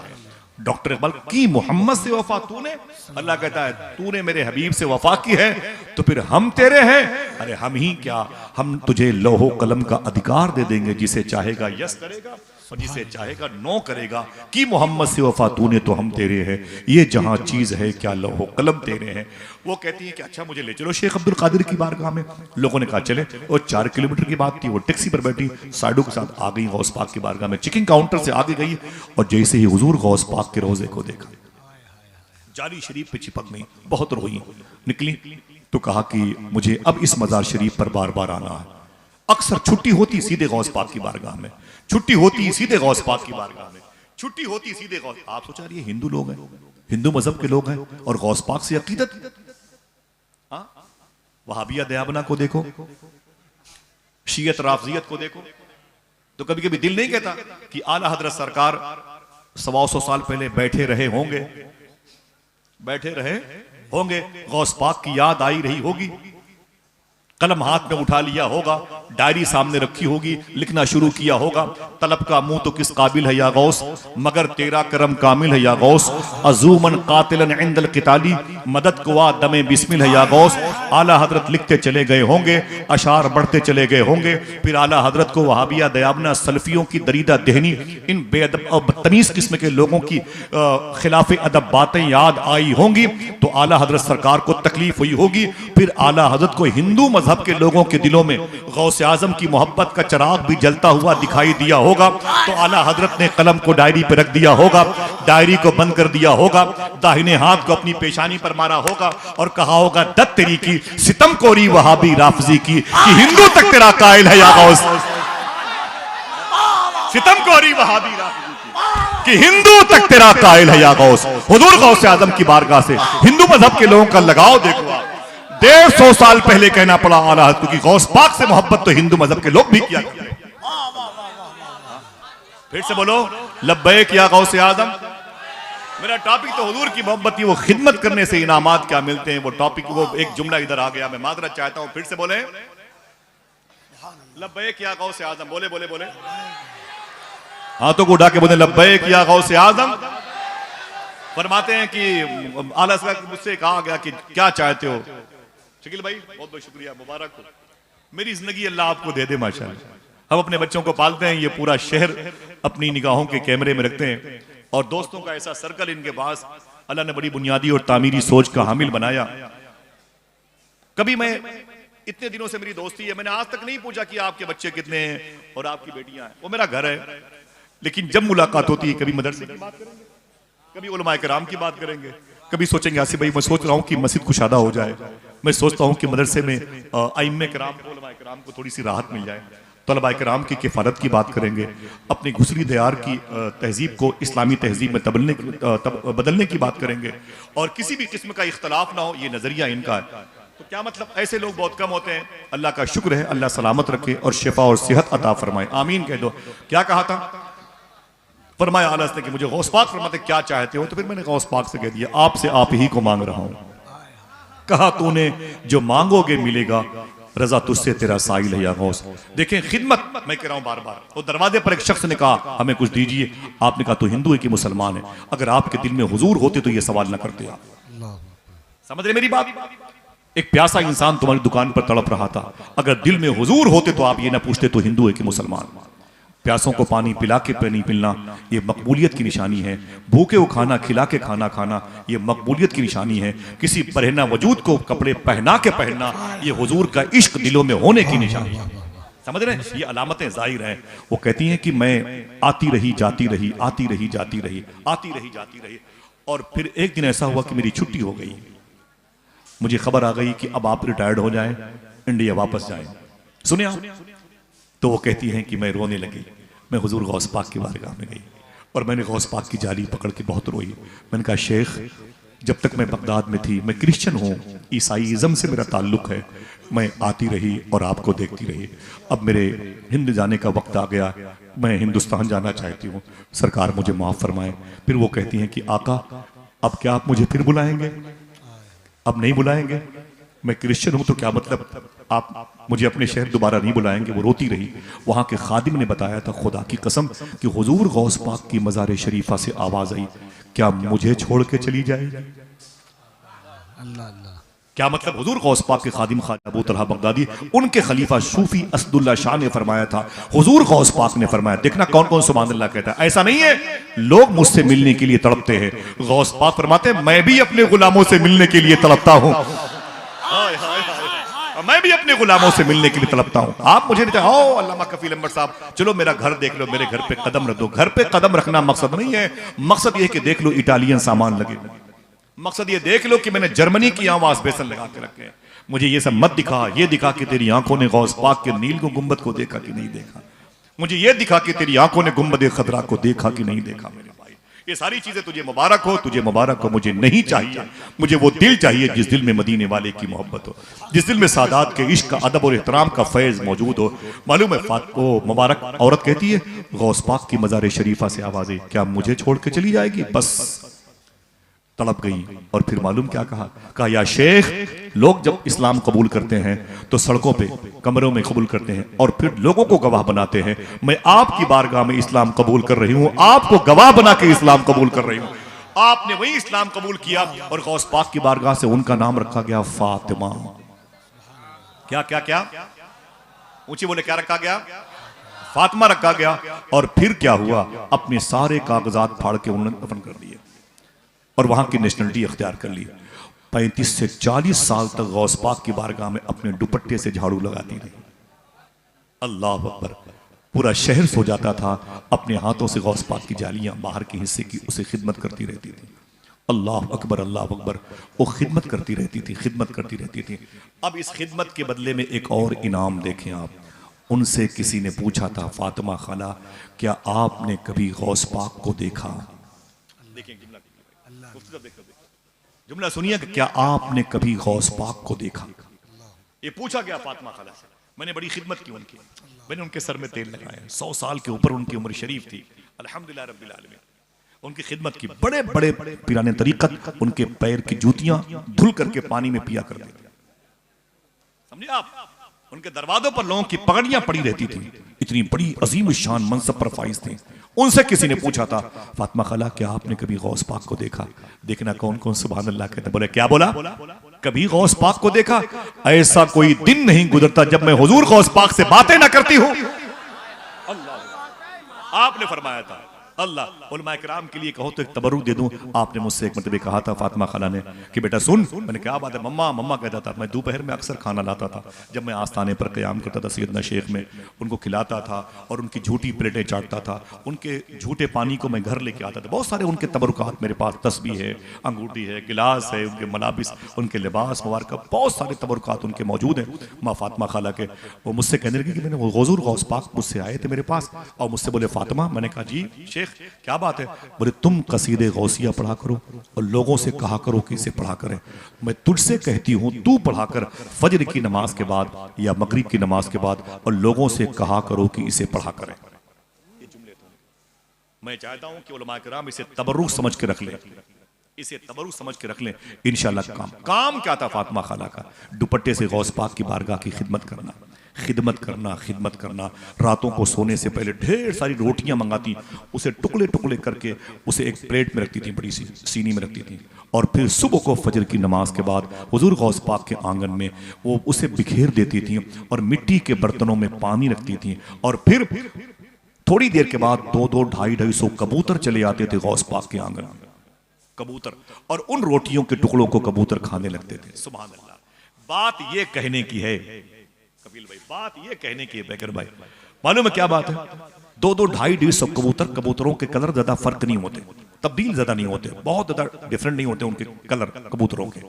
डॉक्टर इकबाल की मोहम्मद से वफा तूने? अल्लाह कहता है तूने मेरे हबीब से वफा की है तो फिर हम तेरे हैं। अरे हम ही क्या, हम तुझे लौहो कलम का अधिकार दे देंगे, जिसे चाहेगा यस करेगा, और जिसे चाहेगा नो करेगा कि मोहम्मद से वफा तूने तो हम तेरे हैं, ये जहां चीज है क्या लौहो कलम तेरे हैं। वो कहती है कि अच्छा मुझे ले चलो शेख अब्दुल कादिर की बारगाह में। लोगों ने कहा चले। और 4 किलोमीटर की बात थी, वो टैक्सी पर बैठी साइडों के साथ आ गई गौस पाक की बारगाह में। चेकिंग काउंटर से आगे गई और जैसे ही हुजूर गौस पाक के रोजे को देखा, जारी शरीफ पे चिपक गई, बहुत रोई। निकली तो कहा कि मुझे अब इस मजार शरीफ पर बार बार आना है। अक्सर छुट्टी होती सीधे गौस पाक की बारगाह में, छुट्टी होती सीधे गौस पाक की बारगाह में, छुट्टी होती सीधे गौस। आप सोचा रही हिंदू लोग हैं, हिंदू मजहब के लोग हैं और गौस पाक से अकीदत। वहाबिया दयाबना को देखो, शियत राफजियत को देखो, तो कभी कभी दिल नहीं कहता कि आला हजरत सरकार 125 साल पहले बैठे रहे होंगे, बैठे रहे होंगे, गौस पाक की याद आई रही होगी, कलम हाथ में उठा लिया होगा, डायरी सामने रखी होगी, लिखना शुरू किया होगा, तलब का मुंह तो किस काबिल है या गौस, मगर तेरा करम कामिल है या गौस, अजूमन कातिलन इंदल किताली, मदद कुआ दमे बिस्मिल है या गौस। आला हजरत लिखते चले गए होंगे, अशार बढ़ते चले गए होंगे, फिर आला हजरत को वहाबिया दयाबना सल्फियों की दरीदा दहनी, इन बेअदब और बदतमीज किस्म के लोगों की खिलाफ अदब बातें याद आई होंगी, तो आला हजरत सरकार को तकलीफ हुई होगी। फिर आला हजरत को हिंदू मजहब के लोगों के दिलों में गौसे आजम की मोहब्बत का चिराग भी जलता हुआ दिखाई दिया होगा, तो आला हजरत ने कलम को डायरी पर रख दिया होगा, डायरी को बंद कर दिया होगा, दाहिने हाथ को अपनी पेशानी पर मारा होगा और कहा होगा दत तेरी की सितम कोरी वहाबी राफजी की, कि हिंदू तक तेरा कायल है या गौस, सितम कोरी वहाबी राफजी की, कि हिंदू तक तेरा कायल है या गौस। हुजूर गौसे आजम की बारगाह से हिंदू मजहब के लोगों का लगाव देखो आप। 150 साल पहले कहना पड़ा आला हजरत, क्योंकि गौस पाक से मोहब्बत तो हिंदू मजहब के लोग भी किया। फिर से बोलो लब्बैक या गौसे आजम। मेरा टॉपिक तो हुजूर की मोहब्बत की, वो खिदमत करने से इनामात क्या मिलते हैं, वो टॉपिक, वो एक जुमला इधर आ गया, मैं माजरत चाहता हूं। फिर से बोले लब्बैक या गौसे आजम। बोले बोले बोले, हाथों को उठा के बोले लब्बैक या गौसे आजम। फरमाते हैं कि आला हजरत मुझसे कहा गया कि क्या चाहते हो। शकील भाई बहुत बहुत शुक्रिया, मुबारक हो, मेरी जिंदगी अल्लाह आपको दे दे माशाअल्लाह। हम अपने बच्चों को पालते हैं, ये पूरा शहर अपनी निगाहों के कैमरे में रखते हैं और दोस्तों का ऐसा सर्कल इनके पास अल्लाह ने बड़ी बुनियादी और तामीरी सोच का हामिल बनाया। कभी मैं इतने दिनों से मेरी दोस्ती है, मैंने आज तक नहीं पूछा कि आपके बच्चे कितने हैं और आपकी बेटियां हैं, वो मेरा घर है। लेकिन जब मुलाकात होती है, कभी मदरसे की बात करेंगे, कभी उलमाए किराम की बात करेंगे, कभी सोचेंगे आसिफ भाई मैं सोच रहा हूँ कि मस्जिद कुशादा हो जाए, मैं सोचता हूँ कि मदरसे में आइम्मे किराम को, उलमाए किराम को थोड़ी सी राहत मिल जाए, तलबाए किराम की किफ़ालत की बात करेंगे, अपनी घुसरी दयार की तहजीब को इस्लामी तहजीब में बदलने की बात करेंगे, और किसी भी किस्म का इख्तलाफ ना हो, ये नजरिया इनका है। तो क्या मतलब, ऐसे लोग बहुत कम होते हैं। अल्लाह का शुक्र है, अल्लाह सलामत रखे और शिफा और सेहत अता फरमाए, आमीन कह दो। क्या कहा था, फरमाया आला ने कि मुझे गौस पाक फरमाते क्या चाहते हो, तो फिर मैंने गौस पाक से कह दिया आपसे आप ही को मांग रहा हूं। कहा तूने जो मांगोगे मिलेगा, रजा तुझसे तेरा साइल है या गौस। देखें खिदमत मैं कह रहा हूं बार बार। तो दरवाजे पर एक शख्स ने कहा हमें कुछ दीजिए, आपने कहा तो हिंदू है कि मुसलमान है, अगर आपके दिल में हुजूर होते तो ये सवाल ना करते आप। समझ रहे मेरी बात। एक प्यासा इंसान तुम्हारी दुकान पर तड़प रहा था, अगर दिल में हुजूर होते तो आप ये ना पूछते तो हिंदू है कि मुसलमान। प्यासों को पानी पिला के पानी पिलना ये मकबूलियत की निशानी है, भूखे को खाना खिला के खाना खाना ये मकबूलियत की निशानी है, किसी पहना वजूद को कपड़े पहना के पहनना ये हुजूर का इश्क दिलों में होने की निशानी है। समझ रहे हैं, ये अलामतें जाहिर हैं। वो कहती हैं कि मैं आती रही जाती रही, आती रही जाती रही, आती रही जाती रही, और फिर एक दिन ऐसा हुआ कि मेरी छुट्टी हो गई, मुझे खबर आ गई कि अब आप रिटायर्ड हो जाएं, इंडिया वापस जाएं। सुने आप? तो वो कहती हैं कि मैं रोने लगी। मैं हुजूर गौस पाक की बारगाह में गई और मैंने गौस पाक की जाली पकड़ के बहुत रोई। मैंने कहा शेख, जब तक मैं बगदाद में थी, मैं क्रिश्चियन हूँ, ईसाईज़म से मेरा ताल्लुक है, मैं आती रही और आपको देखती रही। अब मेरे हिंद जाने का वक्त आ गया, मैं हिंदुस्तान जाना चाहती हूँ, सरकार मुझे माफ़ फरमाए। फिर वो कहती हैं कि आका अब क्या आप मुझे फिर बुलाएंगे? अब नहीं बुलाएंगे, मैं क्रिश्चियन हूं तो क्या मतलब आप मुझे अपने शहर दोबारा नहीं बुलाएंगे? वो रोती रही। वहां के खादिम ने बताया था खुदा की कसम कि हुजूर गौस पाक की मज़ार शरीफा से आवाज आई, क्या मुझे छोड़ के चली जाएगी? क्या मतलब? हुजूर गौस पाक के खादिम ख्वाजा अबू तलहा बगदादी, उनके खलीफा सूफी असदुल्ला शाह ने फरमाया था, हुजूर गौस पाक ने फरमाया, देखना कौन कौन सुभान अल्लाह कहता है। ऐसा नहीं है लोग मुझसे मिलने के लिए तड़पते हैं, गौस पाक फरमाते हैं मैं भी अपने गुलामों से मिलने के लिए तड़पता हूं, मैं भी अपने गुलामों से मिलने के लिए तड़पता हूं। आप मुझे नहीं चाहो अल्लामा कफील अहमद साहब, चलो मेरा घर देख लो, मेरे घर पे कदम रख दो। घर पे कदम रखना मकसद नहीं है, मकसद ये है कि देख लो इटालियन सामान लगे, मकसद ये देख लो कि मैंने जर्मनी की आवाज बेसन लगा के रखे हैं। मुझे ये सब मत दिखा, ये दिखा कि तेरी आंखों ने गौस पाक के नील को गुंबद को देखा कि नहीं देखा, मुझे ये दिखा कि तेरी आंखों ने गुंबद खतरा को देखा कि नहीं देखा। मेरे भाई ये सारी चीजें तुझे मुबारक हो, तुझे मुबारक हो, मुझे नहीं चाहिए। मुझे वो दिल चाहिए जिस दिल में मदीने वाले की मोहब्बत हो, जिस दिल में सादात के इश्क का, अदब और एहतराम का फैज मौजूद हो। मालूम है वो मुबारक औरत कहती है गौस पाक की मज़ार शरीफा से आवाज़ें, क्या मुझे छोड़ के चली जाएगी? बस तड़प गई। और फिर मालूम क्या कहा या शेख, लोग जब इस्लाम कबूल करते हैं तो सड़कों पे कमरों में कबूल करते हैं और फिर लोगों को गवाह बनाते हैं, मैं आपकी बारगाह में इस्लाम कबूल कर रही हूं, आपको गवाह बना के इस्लाम कबूल कर रही हूं। आपने वही इस्लाम कबूल किया और गौस पाक की बारगाह से उनका नाम रखा गया फातिमा। क्या क्या क्या ऊंची बोले, क्या रखा गया? फातिमा रखा गया। और फिर क्या हुआ? अपने सारे कागजात फाड़ के उन्होंने दफन कर दिए और वहां की नेशनलिटी अख्तियार कर ली। 35 से 40 साल तक गौस पाक की बारगाह में अपने दुपट्टे से झाड़ू लगाती रही। अल्लाह अकबर। पूरा शहर सो जाता था, अपने हाथों से गौस पाक की जालियां बाहर के हिस्से की उसे खिदमत करती रहती थी। अल्लाह अकबर, अल्लाह अकबर। वो खिदमत करती रहती थी, खिदमत करती रहती थी। अब इस खिदमत के बदले में एक और इनाम देखें आप। उनसे किसी ने पूछा था, फातिमा खाला क्या आपने कभी गौस पाक को देखा? जुमला सुनिए कि क्या आपने कभी गौस पाक को देखा? ये पूछा गया फातिमा खाला से। मैंने बड़ी खिदमत की उनकी, मैंने उनके सर में तेल लगाया। 100 साल के ऊपर उनकी उम्र शरीफ थी। अल्हम्दुलिल्लाह रब्बिल आलमीन। उनकी खिदमत की। बड़े बड़े पीराने तरीकत उनके पैर की जूतियां धुल करके पानी में पिया करते थे, समझे आप? उनके दरवाजों पर लोगों की पगड़ियां पड़ी रहती थी। इतनी बड़ी अजीम शान मनसब पर फाइज थे। उनसे किसी ने पूछा था, फातिमा खाला क्या आपने कभी गौस पाक को देखा? देखना कौन कौन सुभान अल्लाह कहते। बोले क्या बोला? कभी गौस पाक को देखा? ऐसा कोई दिन नहीं गुजरता जब मैं हुजूर गौस पाक से बातें ना करती हूं। आपने फरमाया था, अल्लाह उलमा किराम के लिए कहो तो एक तबरुक दे दूं। आपने मुझसे एक मरतबे कहा था फातिमा खाला ने कि बेटा सुन। मैंने क्या बात है? मम्मा मम्मा कहता था। मैं दोपहर में अक्सर खाना लाता था, जब मैं आस्थाने पर क़याम करता था सैयदना शेख में, उनको खिलाता था और उनकी झूठी प्लेटें चाटता था। उनके झूठे पानी को मैं घर लेके आता था। बहुत सारे उनके तबरुकात मेरे पास, तस्बीह है, अंगूठी है, गिलास है, उनके मलाबिस, उनके लिबास मुबारक, बहुत सारे तबरुकात उनके मौजूद हैं माँ फातिमा खाला के। वो मुझसे कहने लगी कि मैंने हुजूर गौस पाक मुझसे आए थे मेरे पास और मुझसे बोले फातिमा। मैंने कहा जी शेख क्या बात है? बोले तुम कसीदे गौसिया पढ़ा करो और लोगों से कहा करो कि इसे पढ़ा करें। मैं तुझसे कहती हूं तू पढ़ा कर फजर की नमाज के बाद या मगरिब की नमाज के बाद, और लोगों से कहा करो कि इसे पढ़ा करें। ये जुमले मैं चाहता हूं कि उलमा किराम इसे तबर्रुक समझ के रख लें, इसे तबर्रुक समझ के रख लें। इंशाअल्लाह काम क्या था फातिमा खाला का? दुपट्टे से गौस पाक की बारगाह की खिदमत करना, खिदमत करना, खिदमत करना। रातों को सोने से पहले ढेर सारी रोटियां मंगाती, उसे टुकड़े टुकड़े करके उसे एक प्लेट में रखती थी, बड़ी सी सीनी में रखती थी, और फिर सुबह को फजर की नमाज के बाद हुजूर गौस पाक के आंगन में वो उसे बिखेर देती थी और मिट्टी के बर्तनों में पानी रखती थी। और फिर थोड़ी देर के बाद 2-2, 250-250 कबूतर चले आते थे गौस पाक के आंगन में, कबूतर, और उन रोटियों के टुकड़ों को कबूतर खाने लगते थे। सुभान अल्लाह। बात ये कहने की है कपिल भाई, बात ये कहने की है बैकर भाई, मालूम है क्या बात है? 2-2, 250 कबूतर, कबूतरों के कलर ज्यादा फर्क नहीं होते, तब्दील ज्यादा नहीं होते, बहुत ज्यादा डिफरेंट नहीं होते उनके कलर कबूतरों के।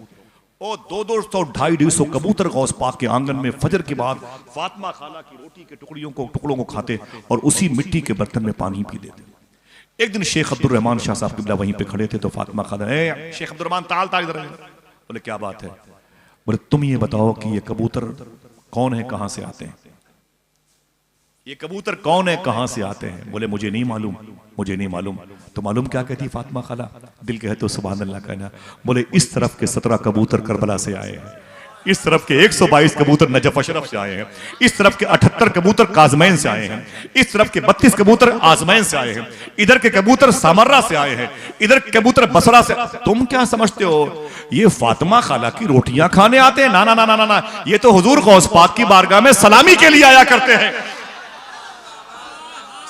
और 200, 250 कबूतर गौस पाक के आंगन में फजर के बाद फातिमा खाला की रोटी के टुकड़ों को खाते और उसी मिट्टी के बर्तन में पानी पी देते। एक दिन शेख अब्दुल रहमान शाह साहब किबला वहीं पे खड़े थे, तो फातिमा खाला, ए शेख अब्दुल रहमान ताल ताल इधर। बोले क्या बात है? बोले तुम ये बताओ कि ये कबूतर कौन है, कहां से आते हैं? ये कबूतर कौन है, कहां से आते हैं? बोले मुझे नहीं मालूम, मुझे नहीं मालूम। तो मालूम क्या कहती फातिमा खाला? दिल कहे तो सुभान अल्लाह कहना। बोले इस तरफ के 17 कबूतर करबला से आए हैं, इस तरफ के 122 कबूतर नजफ अशरफ से आए हैं, इस तरफ के 78 कबूतर काजमैन से आए हैं, इस तरफ के 32 कबूतर आजमैन से आए हैं, इधर के कबूतर सामर्रा से आए हैं, इधर के कबूतर बसरा से। तुम क्या समझते हो ये फातिमा खाला की रोटियां खाने आते हैं? ना ना ना ना ना, ये तो हुजूर गौस पाक की बारगाह में सलामी के लिए आया करते हैं,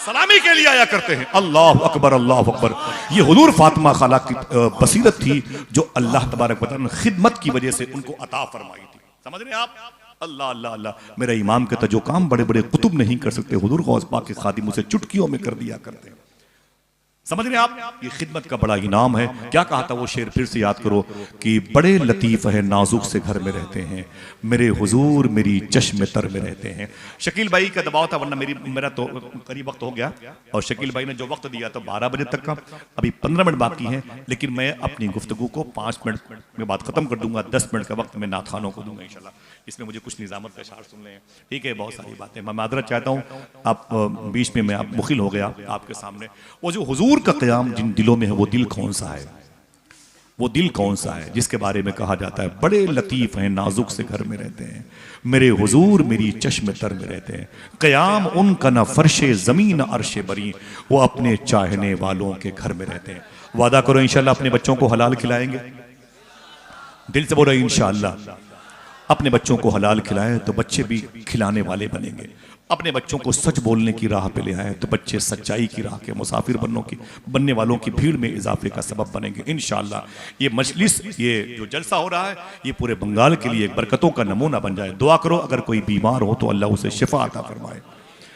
सलामी के लिए आया करते हैं। अल्लाह अकबर, अल्लाह अकबर। ये हुजूर फातिमा खाला की बसीरत थी जो अल्लाह तबारक व तआला ने खिदमत की वजह से उनको अता फरमाई थी। समझ रहे हैं आप? अल्लाह अल्लाह अल्लाह। मेरे इमाम कहता जो काम बड़े बड़े कुतुब नहीं कर सकते हुजूर गौस पाक के खादिम उसे चुटकियों में कर दिया करते हैं। समझ रहे हैं आप? ये खिदमत का बड़ा इनाम है। क्या कहा था वो शेर, फिर से याद करो कि बड़े लतीफ है नाजुक से घर में रहते हैं, मेरे हुजूर मेरी चश्मे तर में रहते हैं। शकील भाई का दबाव था, वरना मेरा तो करीब वक्त हो गया, और शकील भाई ने जो वक्त दिया था 12 बजे तक का, अभी 15 मिनट बाकी हैं, लेकिन मैं अपनी गुफ्तगू को 5 मिनट में बात खत्म कर दूंगा। 10 मिनट का वक्त मैं नात खानों को दूंगा इंशाल्लाह। इसमें मुझे कुछ निजामत का इशार सुन लें, ठीक है? बहुत सारी बातें मैं मादरत चाहता हूँ, आप बीच में मैं आप मुखिल हो गया आपके सामने। वो जो हुजूर का क़याम जिन दिलों में है, वो दिल कौन सा है? वो दिल कौन सा है जिसके बारे में कहा जाता है बड़े लतीफ हैं नाजुक से घर में रहते हैं, मेरे हुजूर मेरी चश्मे तर में रहते हैं। क़याम उनका न फर्शे ज़मीन अर्शे बरी, वो अपने चाहने वालों के घर में रहते हैं। वादा करो इंशाल्लाह अपने बच्चों को हलाल खिलाएंगे, दिल से बोलो इंशाल्लाह। अपने बच्चों को हलाल खिलाएं तो बच्चे भी खिलाने वाले बनेंगे। अपने बच्चों को सच बोलने की राह पे ले आए तो बच्चे सच्चाई की राह के मुसाफिर बनने वालों की भीड़ में इजाफे का सबब बनेंगे इंशाअल्लाह। ये मजलिस, ये जो जलसा हो रहा है, ये पूरे बंगाल के लिए एक बरकतों का नमूना बन जाए। दुआ करो अगर कोई बीमार हो तो अल्लाह उसे शिफा अता फरमाए।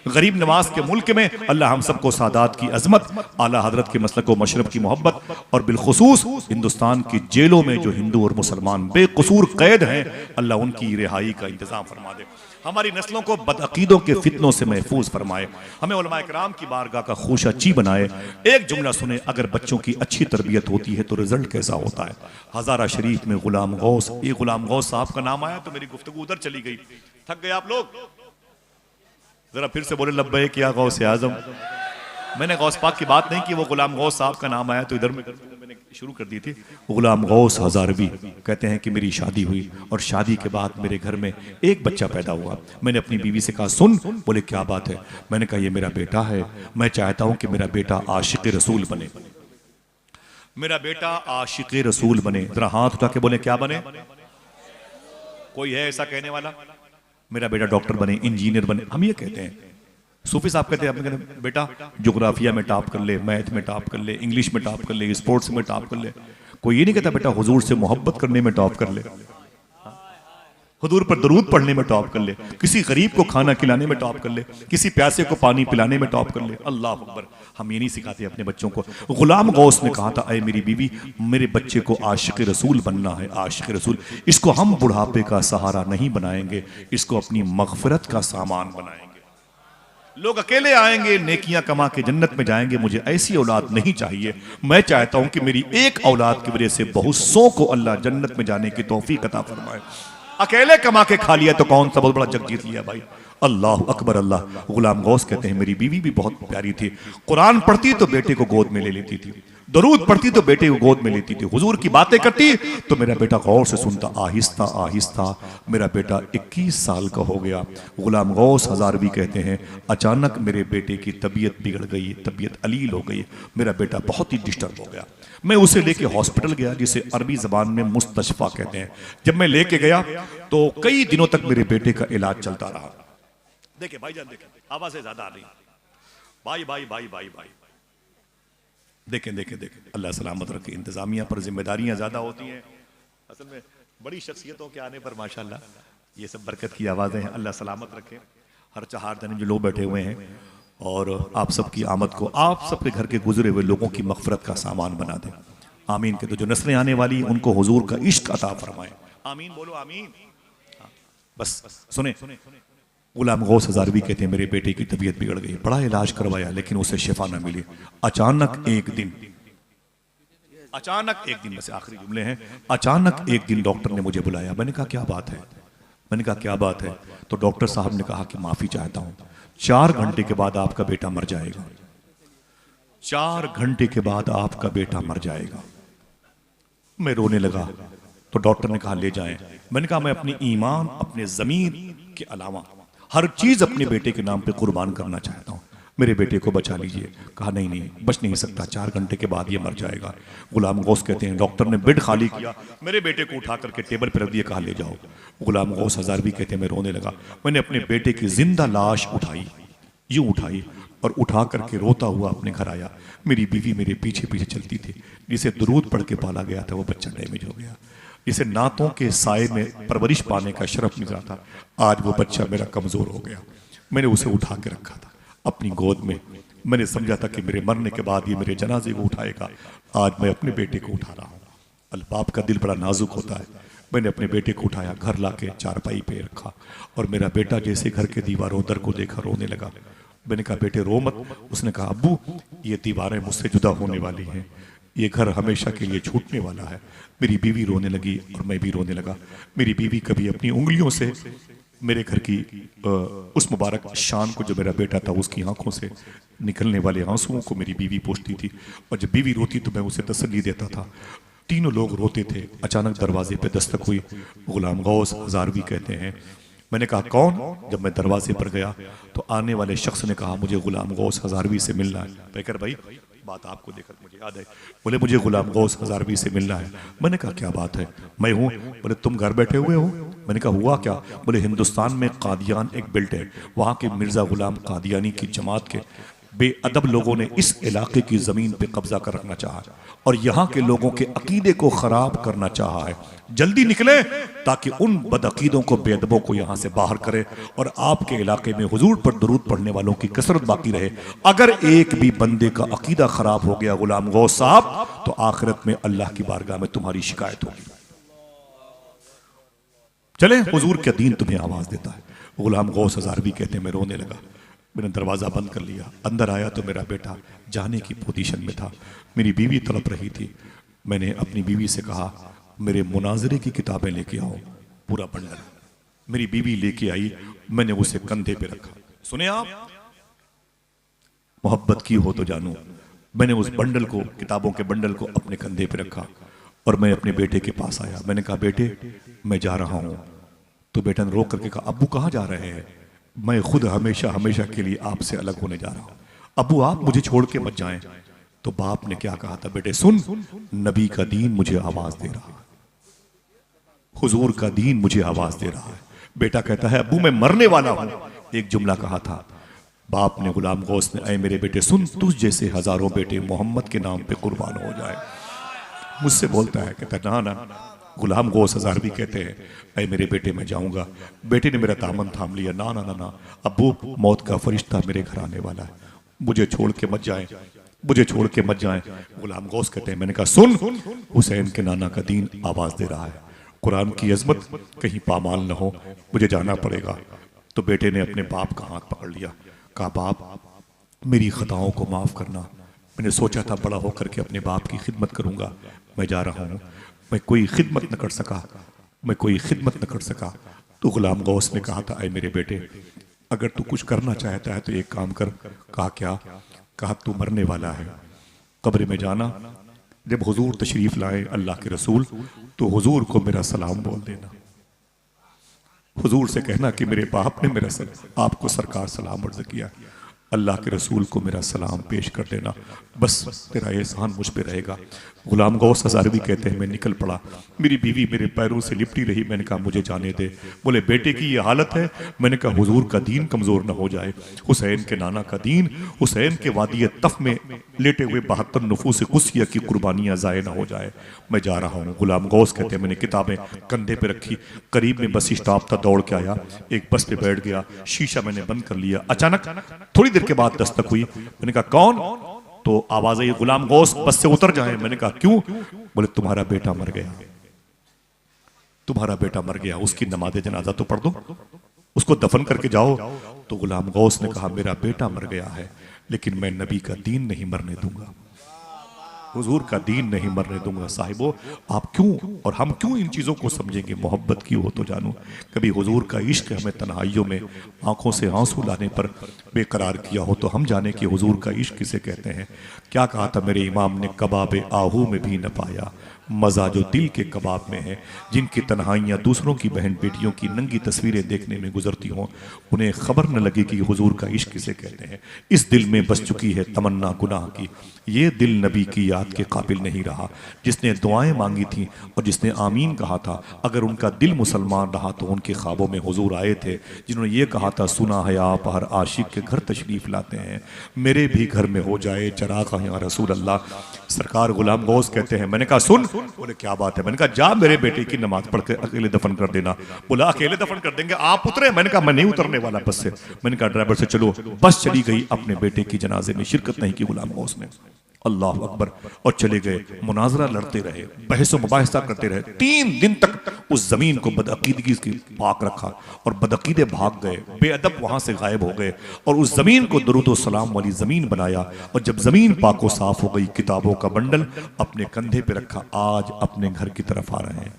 गरीब नवाज के मुल्क में अल्लाह हम सबको सादात की अजमत, आला हजरत के मसलक व मशरब की मोहब्बत, और बिलखुसूस हिंदुस्तान की जेलों में जो हिंदू और मुसलमान बेकसूर कैद हैं, अल्लाह उनकी रिहाई का इंतजाम फरमा दे। हमारी नस्लों को बदअकीदों के फितनों से महफूज फरमाए। हमें उलमा इकराम की बारगाह का खुशाची बनाए। एक जुमला सुने, अगर बच्चों की अच्छी तरबियत होती है तो रिजल्ट कैसा होता है। हजारा शरीफ में गुलाम गौस, ये गुलाम गौस साहब का नाम आया तो मेरी गुफ्तगू उधर चली गई। थक गए आप लोग? जरा फिर से बोले लब्बैक या गौस आजम। मैंने गौस पाक की बात नहीं की, वो गुलाम गौस साहब का नाम आया तो इधर में मैंने शुरू कर दी थी। गुलाम गौस हजारवी कहते हैं कि मेरी शादी हुई और शादी के बाद मेरे घर में एक बच्चा पैदा हुआ। मैंने अपनी बीवी से कहा सुन, बोले क्या बात है? मैंने कहा ये मेरा बेटा है, मैं चाहता हूं कि मेरा बेटा आशिक रसूल बने, मेरा बेटा आशिक रसूल बने। जरा हाथ उठा के बोले क्या बने? कोई है ऐसा कहने वाला? मेरा बेटा डॉक्टर बने, इंजीनियर बने। हम ये कहते हैं। सूफी साहब कहते हैं बेटा ज्योग्राफिया में टॉप कर ले, मैथ में टॉप कर ले, इंग्लिश में टॉप कर ले, स्पोर्ट्स में टॉप कर ले। कोई ये नहीं कहता बेटा हुजूर से मोहब्बत करने में टॉप कर ले, हुजूर पर दरूद पढ़ने में टॉप कर ले, किसी गरीब को खाना खिलाने में टॉप कर ले, किसी प्यासे को पानी पिलाने में टॉप कर ले। अल्लाह अकबर। हम ये नहीं सिखाते अपने बच्चों को। गुलाम गौस ने कहा था, ऐ मेरी बीवी, मेरे बच्चे को आशिक रसूल बनना है, आशिक रसूल। इसको हम बुढ़ापे का सहारा नहीं बनाएंगे, इसको अपनी मगफिरत का सामान बनाएंगे। लोग अकेले आएंगे, नेकियां कमा के जन्नत में जाएंगे। मुझे ऐसी औलाद नहीं चाहिए। मैं चाहता हूं कि मेरी एक औलाद की वजह से बहुत सौ को अल्लाह जन्नत में जाने की तौफीक अता फरमाए। अकेले कमा के खा लिया तो कौन सा बहुत बड़ा जग जीत लिया भाई। अल्लाह अकबर अल्लाह। गुलाम गौस कहते हैं मेरी बीवी भी बहुत प्यारी थी। कुरान पढ़ती तो बेटे को गोद में ले लेती थी, दरूद पढ़ती तो बेटे को गोद में लेती थी, हुजूर की बातें करती तो मेरा बेटा गौर से सुनता। आहिस्ता आहिस्ता मेरा बेटा 21 साल का हो गया। गुलाम गौस हजारवी कहते हैं अचानक मेरे बेटे की तबीयत बिगड़ गई, तबीयत अलील हो गई, मेरा बेटा बहुत ही डिस्टर्ब हो गया। मैं उसे लेके हॉस्पिटल गया, जिसे अरबी जबान में मुस्तशफा कहते हैं। जब मैं लेके गया तो कई दिनों तक मेरे बेटे का इलाज चलता रहा। देखिए भाईजान, देखिए आवाजें ज्यादा आ रही, भाई भाई भाई भाई भाई, देखें देखें देखें। अल्लाह सलामत रखे। इंतजामिया पर जिम्मेदारियां ज्यादा होती हैं। असल में बड़ी शख्सियतों के आने पर माशाल्लाह ये सब बरकत की आवाजें हैं। अल्लाह सलामत रखे। हर चार दिन जो लोग बैठे हुए हैं, और आप सबकी आमद को, आप सबके घर के गुजरे हुए लोगों की मगफरत का सामान बना दें। आमीन के। तो जो नस्लें आने वाली उनको हुजूर का इश्क अता फरमाए। आमीन बोलो आमीन। बस सुने, गुलाम गौस हजारवी कहते हैं मेरे बेटे की तबीयत बिगड़ गई, बड़ा इलाज करवाया लेकिन उसे शिफा न मिली। अचानक एक दिन बस आखिरी जुमले हैं, अचानक एक दिन डॉक्टर ने मुझे बुलाया। मैंने कहा क्या बात है? मैंने कहा क्या बात है? तो डॉक्टर साहब ने कहा कि माफी चाहता हूं, 4 घंटे के बाद आपका बेटा मर जाएगा। 4 घंटे के बाद आपका बेटा मर जाएगा। मैं रोने लगा तो डॉक्टर ने कहा ले जाएं। मैंने कहा मैं अपनी ईमान, अपने ज़मीन के अलावा हर चीज़ अपने बेटे के नाम पे कुर्बान करना चाहता हूँ, मेरे बेटे को बचा लीजिए। कहा नहीं नहीं, बच नहीं सकता, 4 घंटे के बाद ये मर जाएगा। गुलाम गौस कहते हैं डॉक्टर ने बेड खाली किया, मेरे बेटे को उठा करके टेबल पर रख दिया, कहा ले जाओ। गुलाम गौस हज़ारवी कहते हैं मैं रोने लगा। मैंने अपने बेटे की जिंदा लाश उठाई, यूं उठाई और उठा करके रोता हुआ अपने घर आया। मेरी बीवी मेरे पीछे पीछे चलती थी। जिसे दुरूद पढ़ के पाला गया था वो बच्चा डैमेज हो गया, जिसे नातों के साए में परवरिश पाने का शरफ मिला था, आज वो बच्चा मेरा कमज़ोर हो गया। मैंने उसे उठा के रखा था अपनी गोद में। मैंने समझा था कि मेरे मरने के बाद ये मेरे जनाजे को उठाएगा। आज मैं अपने बेटे को उठा रहा हूँ। बाप का दिल बड़ा नाजुक होता है। मैंने अपने बेटे को उठाया, घर लाके चारपाई पे रखा और मेरा बेटा जैसे घर के दीवारों दर को देखा रोने लगा। मैंने कहा बेटे रो मत। उसने कहा अब्बू ये दीवारें मुझसे जुदा होने वाली हैं, ये घर हमेशा के लिए छूटने वाला है। मेरी बीवी रोने लगी और मैं भी रोने लगा। मेरी बीवी कभी अपनी उंगलियों से मेरे घर की उस मुबारक शान को, जो मेरा बेटा था, उसकी आंखों से निकलने वाले आंसुओं को मेरी बीवी पोंछती थी और जब बीवी रोती तो मैं उसे तसल्ली देता था। तीनों लोग रोते थे। अचानक दरवाजे पे दस्तक हुई। गुलाम गौस हज़ारवी कहते हैं, मैंने कहा कौन? जब मैं दरवाजे पर गया तो आने वाले शख्स ने कहा मुझे गुलाम गौस हज़ारवी से मिलना है। बैकर भाई बात आपको देखकर मुझे याद है। बोले मुझे गुलाम गौस हज़ारवी से मिलना है। मैंने कहा क्या बात है? मैं हूँ। बोले तुम घर बैठे हुए हो? मैंने कहा हुआ क्या? बोले हिंदुस्तान में कादियान एक बेल्ट है, वहाँ के मिर्ज़ा गुलाम कादियानी की जमात के बेअदब लोगों ने इस इलाके की ज़मीन पे कब्जा कर रखना चाहा और यहाँ के लोगों के अकीदे को ख़राब करना चाहा है। जल्दी निकले ताकि उन बदअकीदों को, बेअदबों को यहाँ से बाहर करे और आपके इलाके में हुजूर पर दुरूद पढ़ने वालों की कसरत बाकी रहे। अगर एक भी बंदे का अकीदा ख़राब हो गया गुलाम गौस साहब, तो आखिरत में अल्लाह की बारगाह में तुम्हारी शिकायत होगी। चले हुजूर का दीन तुम्हें आवाज़ देता है। गुलाम गौस हज़ारवी कहते हैं मैं रोने लगा। मैंने दरवाज़ा बंद कर लिया। अंदर आया तो मेरा बेटा जाने की पोजीशन में था। मेरी बीवी तड़प रही थी। मैंने अपनी बीवी से कहा मेरे मुनाजरे की किताबें लेके आओ, पूरा बंडल। मेरी बीवी लेके आई। मैंने उसे कंधे पे रखा। सुने आप, मोहब्बत की हो तो जानो। मैंने उस बंडल को, किताबों के बंडल को अपने कंधे पे रखा और मैं अपने बेटे के पास आया। मैंने कहा बेटे मैं जा रहा हूँ। तो बेटा ने रोक करके कहा अब्बू कहाँ जा रहे हैं? मैं खुद हमेशा हमेशा के लिए आपसे अलग होने जा रहा हूँ। अब्बू आप मुझे छोड़ के मत जाएं। तो बाप ने क्या कहा था? बेटे सुन, नबी का दीन मुझे आवाज दे रहा है, हुजूर का दीन मुझे आवाज दे रहा है। बेटा कहता है अब्बू मैं मरने वाला हूं। एक जुमला कहा था बाप ने, गुलाम गौस ने, ऐ मेरे बेटे सुन, तुझ जैसे हजारों बेटे मोहम्मद के नाम पे कुर्बान हो जाए। मुझसे बोलता है, कहता ना ना। गुलाम गौस हज़ारवी कहते हैं ऐ मेरे बेटे मैं जाऊंगा। बेटे ने मेरा दामन थाम लिया। ना ना ना ना अब्बू, मौत का फरिश्ता मेरे घर आने वाला है, मुझे छोड़ के मत जाएं, मुझे छोड़ के मत जाएं। गुलाम गौस कहते हैं, मैंने कहा सुन, हुसैन के नाना का दीन आवाज दे रहा है, कुरान की अजमत कहीं पामाल न हो, मुझे जाना पड़ेगा। तो बेटे ने अपने बाप का हाथ पकड़ लिया, कहा बाप मेरी खताओं को माफ करना, मैंने सोचा था बड़ा होकर के अपने बाप की खिदमत करूंगा, मैं जा रहा हूँ। मैं कोई खिदमत न कर सका, मैं कोई खिदमत न कर सका। तो गुलाम गौस ने कहा था, ऐ मेरे बेटे अगर तू कुछ करना चाहता है तो एक काम कर। कहा क्या? कहा तू मरने वाला है, कब्र में जाना, जब हुजूर तशरीफ लाए अल्लाह के रसूल, तो हुजूर को मेरा सलाम बोल देना, हुजूर से कहना कि मेरे बाप ने मेरा आपको सरकार सलाम अर्ज किया, अल्लाह के रसूल को मेरा सलाम पेश कर देना, बस तेरा एहसान मुझ पे रहेगा। गुलाम गौस हज़ारवी कहते हैं मैं निकल पड़ा, मेरी बीवी मेरे पैरों से लिपटी रही। मैंने कहा मुझे जाने दे। बोले बेटे की ये हालत है। मैंने कहा हुजूर का दीन कमज़ोर ना हो जाए, हुसैन के नाना का दीन, हुसैन के वादी तफ में लेटे हुए 72 नफूस कुसिया की कुर्बानियाँ ज़ाय ना हो जाए। मैं जा रहा हूँ। गुलाम गौस कहते हैं मैंने किताबें कंधे पे रखी, करीब में बस स्टॉप था, दौड़ के आया, एक बस पे बैठ गया, शीशा मैंने बंद कर लिया। अचानक थोड़ी देर के बाद दस्तक हुई। मैंने कहा कौन? तो आवाज आई गुलाम गौस बस से उतर जाए। मैंने कहा क्यों? बोले तुम्हारा बेटा मर गया, तुम्हारा बेटा मर गया, उसकी नमाज जनाजा तो पढ़ दो, उसको दफन करके जाओ। तो गुलाम गौस ने कहा मेरा बेटा मर गया है, लेकिन मैं नबी का दीन नहीं मरने दूंगा, हुजूर का दीन नहीं मरने दूंगा। साहिबो आप क्यों और हम क्यों इन चीज़ों को समझेंगे? मोहब्बत की हो तो जानू। कभी हुजूर का इश्क हमें तन्हाइयों में आंखों से आंसू लाने पर बेकरार किया हो तो हम जाने कि हुजूर का इश्क किसे कहते हैं। क्या कहा था मेरे इमाम ने? कबाब आहू में भी न पाया, मज़ा जो दिल के कबाब में है। जिनकी तन्हाइयाँ दूसरों की बहन बेटियों की नंगी तस्वीरें देखने में गुजरती हों, उन्हें खबर न लगे कि हुजूर का इश्क किसे कहते हैं। इस दिल में बस चुकी है तमन्ना गुनाह की, ये दिल नबी की याद के काबिल नहीं रहा। जिसने दुआएं मांगी थीं और जिसने आमीन कहा था, अगर उनका दिल मुसलमान रहा तो उनके ख्वाबों में हुजूर आए थे। जिन्होंने ये कहा था, सुना है आप हर आशिक के घर तशरीफ़ लाते हैं, मेरे भी घर में हो जाए चराग़ या रसूल अल्लाह। सरकार गुलाम गौस कहते हैं, मैंने कहा सुन। बोले क्या बात है? मैंने कहा जा मेरे बेटे की नमाज पढ़ के अकेले दफन कर देना। बोला अकेले दफन कर देंगे, आप उतरे? मैंने कहा मैं नहीं उतरने वाला बस से। मैंने कहा ड्राइवर से चलो। बस चली गई, अपने बेटे की जनाजे में शिरकत नहीं की गुलाम गौस ने। अल्लाह अकबर। और चले गए, मुनाजरा लड़ते रहे, बहस मुबाहिसा करते रहे। 3 दिन तक उस जमीन को बदअकीदगी की पाक रखा और बदअकीदे भाग गए, बेअदब वहां से गायब हो गए और उस जमीन को दरूद सलाम वाली जमीन बनाया। और जब जमीन पाको साफ हो गई, किताबों का बंडल अपने कंधे पे रखा, आज अपने घर की तरफ आ रहे हैं।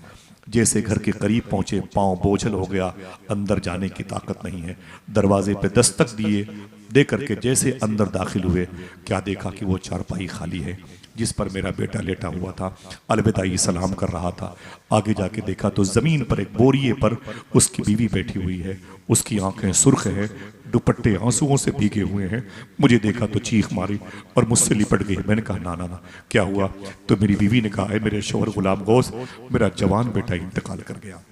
जैसे घर के करीब पहुंचे, पांव बोझल हो गया, अंदर जाने की ताकत नहीं है। दरवाजे पे दस्तक दिए, दे करके जैसे अंदर दाखिल हुए, क्या देखा कि वो चारपाई खाली है जिस पर मेरा बेटा लेटा हुआ था, अलविदाई सलाम कर रहा था। आगे जाके देखा तो जमीन पर एक बोरिए पर उसकी बीवी बैठी हुई है, उसकी आंखें सुर्ख है, दुपट्टे आंसुओं से भीगे हुए हैं। मुझे देखा तो चीख मारी और मुझसे लिपट गई। मैंने कहा ना ना ना, क्या हुआ? तो मेरी बीवी ने कहा, है मेरे शौहर गुलाम गौस, मेरा जवान बेटा इंतकाल कर गया।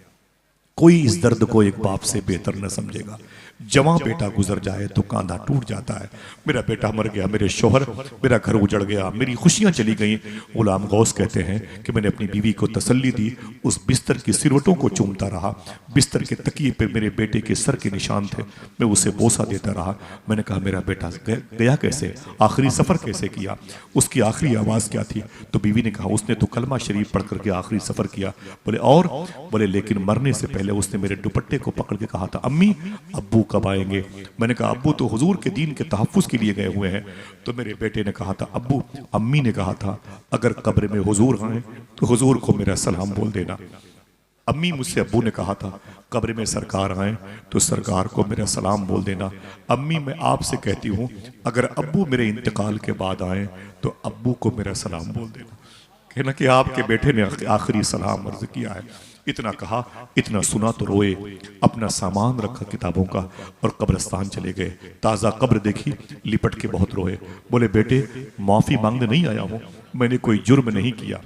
कोई इस दर्द को एक बाप से बेहतर न समझेगा। जवां बेटा गुजर जाए तो कांधा टूट जाता है। मेरा बेटा मर गया, मेरे शौहर, मेरा घर उजड़ गया, मेरी खुशियां चली गईं। गुलाम गौस कहते हैं कि मैंने अपनी बीवी को तसल्ली दी, उस बिस्तर की सिरवटों को चूमता रहा। बिस्तर के तकिए पर मेरे बेटे के सर के निशान थे, मैं उसे बोसा देता रहा। मैंने कहा मेरा बेटा गया कैसे, आखिरी सफ़र कैसे किया, उसकी आखिरी आवाज़ क्या थी? तो बीवी ने कहा उसने तो कलमा शरीफ पढ़ करके आखिरी सफ़र किया। बोले और? बोले लेकिन मरने से पहले उसने मेरे दुपट्टे को पकड़ के कहा था, अम्मी अब्बू कब आएंगे? मैंने कहा अब्बू तो हुजूर के दीन के तहफ़्फ़ुज़ के लिए गए हुए हैं। तो मेरे बेटे ने कहा था अब्बू, अम्मी ने कहा था अगर कब्र में हुजूर आए तो हुजूर को मेरा सलाम बोल देना। अम्मी मुझसे अब्बू ने कहा था कब्र में सरकार आए तो सरकार को मेरा सलाम बोल देना। अम्मी मैं आपसे कहती हूँ अगर अब्बू मेरे इंतकाल के बाद आए तो अब्बू को मेरा सलाम बोल देना। कहना कि आपके बेटे ने आखिरी सलाम अर्ज किया है। इतना कहा, इतना सुना तो रोए, अपना सामान रखा किताबों का और कब्रिस्तान चले गए। ताज़ा कब्र देखी, लिपट के बहुत रोए। बोले बेटे माफ़ी मांगने नहीं आया हूँ, मैंने कोई जुर्म नहीं किया,